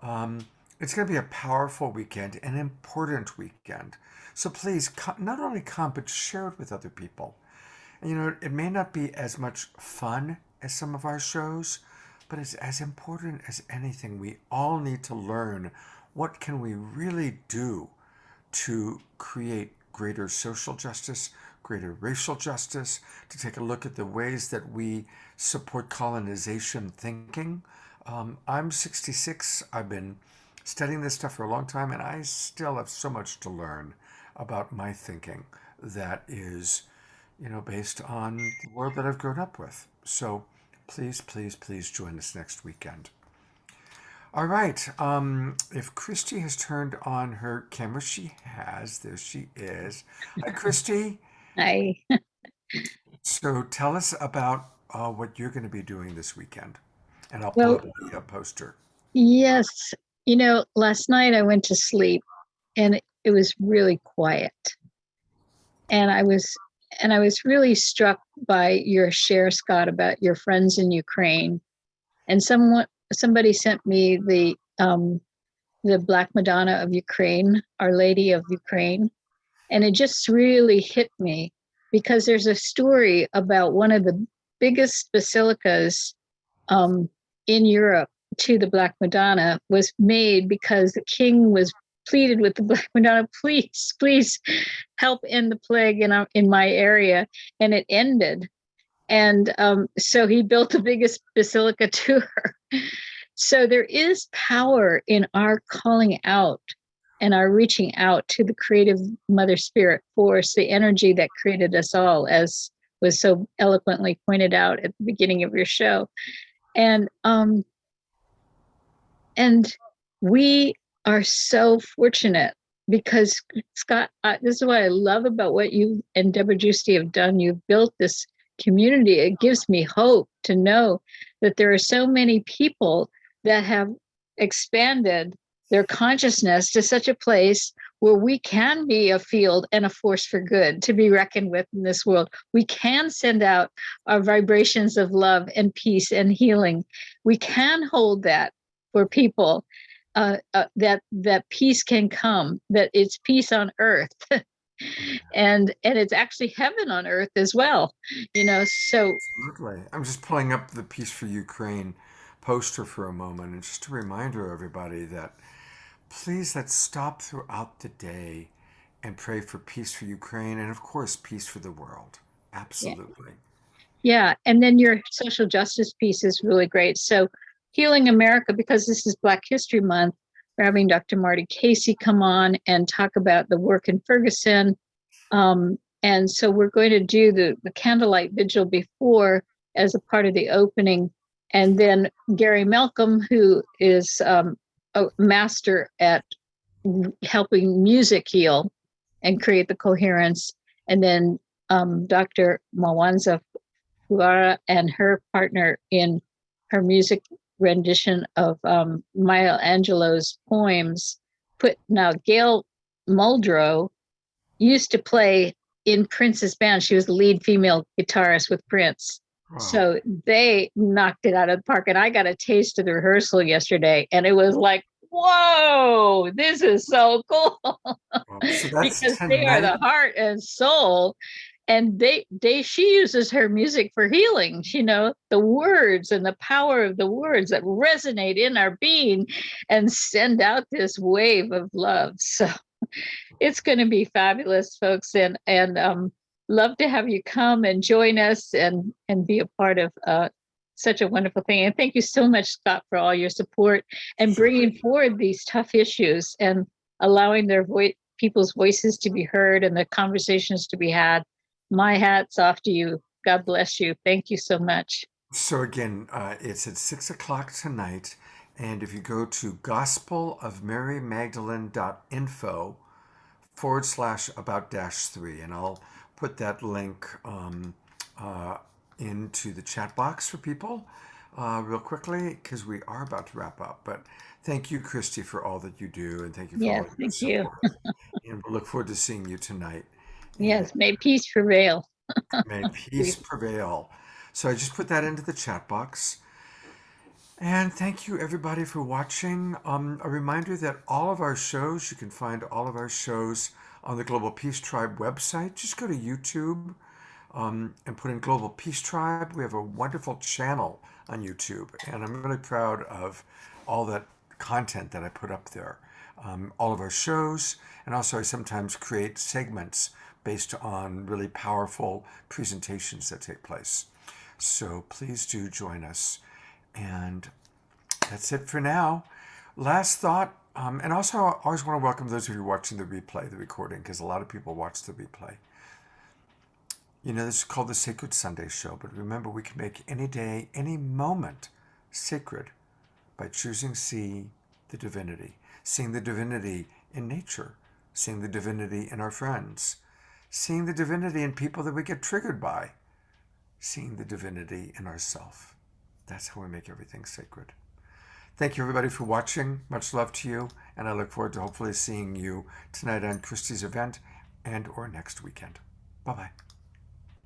It's going to be a powerful weekend, an important weekend. So please, not only come, but share it with other people. And it may not be as much fun as some of our shows, but it's as important as anything. We all need to learn what can we really do to create greater social justice, greater racial justice, to take a look at the ways that we support colonization thinking. I'm 66. I've been studying this stuff for a long time, and I still have so much to learn about my thinking that is, based on the world that I've grown up with. So please, please, please join us next weekend. All right. If Christy has turned on her camera, she has. There she is. Hi, Christy. Hi. So tell us about what you're going to be doing this weekend. And I'll pull Well, up the poster. yes. Last night I went to sleep and it was really quiet. And I was really struck by your share, Scott, about your friends in Ukraine. And somebody sent me the Black Madonna of Ukraine, Our Lady of Ukraine. And it just really hit me because there's a story about one of the biggest basilicas in Europe to the Black Madonna was made because the king was pleaded with the Black Madonna, please help end the plague in my area. And it ended. And so he built the biggest basilica to her. So there is power in our calling out and our reaching out to the creative mother spirit force, the energy that created us all, as was so eloquently pointed out at the beginning of your show. And we are so fortunate because, Scott, this is what I love about what you and Deborah Giusti have done. You've built this community. It gives me hope to know that there are so many people that have expanded their consciousness to such a place where we can be a field and a force for good to be reckoned with in this world. We can send out our vibrations of love and peace and healing. We can hold that for people, that peace can come, that it's peace on earth. And it's actually heaven on earth as well, so. Absolutely. I'm just pulling up the Peace for Ukraine poster for a moment, and just a reminder, everybody, that please let's stop throughout the day and pray for peace for Ukraine and, of course, peace for the world. Absolutely. Yeah. And then your social justice piece is really great. So Healing America, because this is Black History Month, we're having Dr. Marty Casey come on and talk about the work in Ferguson. And so we're going to do the candlelight vigil before as a part of the opening. And then Gary Malcolm, who is a master at helping music heal and create the coherence. And then Dr. Mwanza Fuara and her partner in her music rendition of Maya Angelou's poems. Now, Gail Muldrow used to play in Prince's band. She was the lead female guitarist with Prince. Wow. So they knocked it out of the park. And I got a taste of the rehearsal yesterday, and it was like, whoa, this is so cool. So because they are the heart and soul. And she uses her music for healing, the words and the power of the words that resonate in our being and send out this wave of love. So it's going to be fabulous, folks. And love to have you come and join us and be a part of such a wonderful thing. And thank you so much, Scott, for all your support and bringing forward these tough issues and allowing people's voices to be heard and the conversations to be had. My hat's off to you. God bless you. Thank you so much. So again, it's at 6:00 tonight. And if you go to gospelofmarymagdalene.info/about-3, and I'll put that link into the chat box for people real quickly, because we are about to wrap up. But thank you, Christy, for all that you do. And thank you for all your support. And we'll look forward to seeing you tonight. Yes, may peace prevail. May peace prevail. So I just put that into the chat box. And thank you, everybody, for watching. A reminder that all of our shows, you can find all of our shows on the Global Peace Tribe website. Just go to YouTube and put in Global Peace Tribe. We have a wonderful channel on YouTube, and I'm really proud of all that content that I put up there. All of our shows, and also I sometimes create segments based on really powerful presentations that take place. So please do join us. And that's it for now. Last thought, and also I always want to welcome those of you watching the replay, the recording, because a lot of people watch the replay. This is called the Sacred Sunday Show, but remember, we can make any day, any moment sacred by choosing to see the divinity, seeing the divinity in nature, seeing the divinity in our friends, seeing the divinity in people that we get triggered by, seeing the divinity in ourselves. That's how we make everything sacred. Thank you, everybody, for watching. Much love to you, and I look forward to hopefully seeing you tonight on Christie's event and or next weekend. Bye-bye.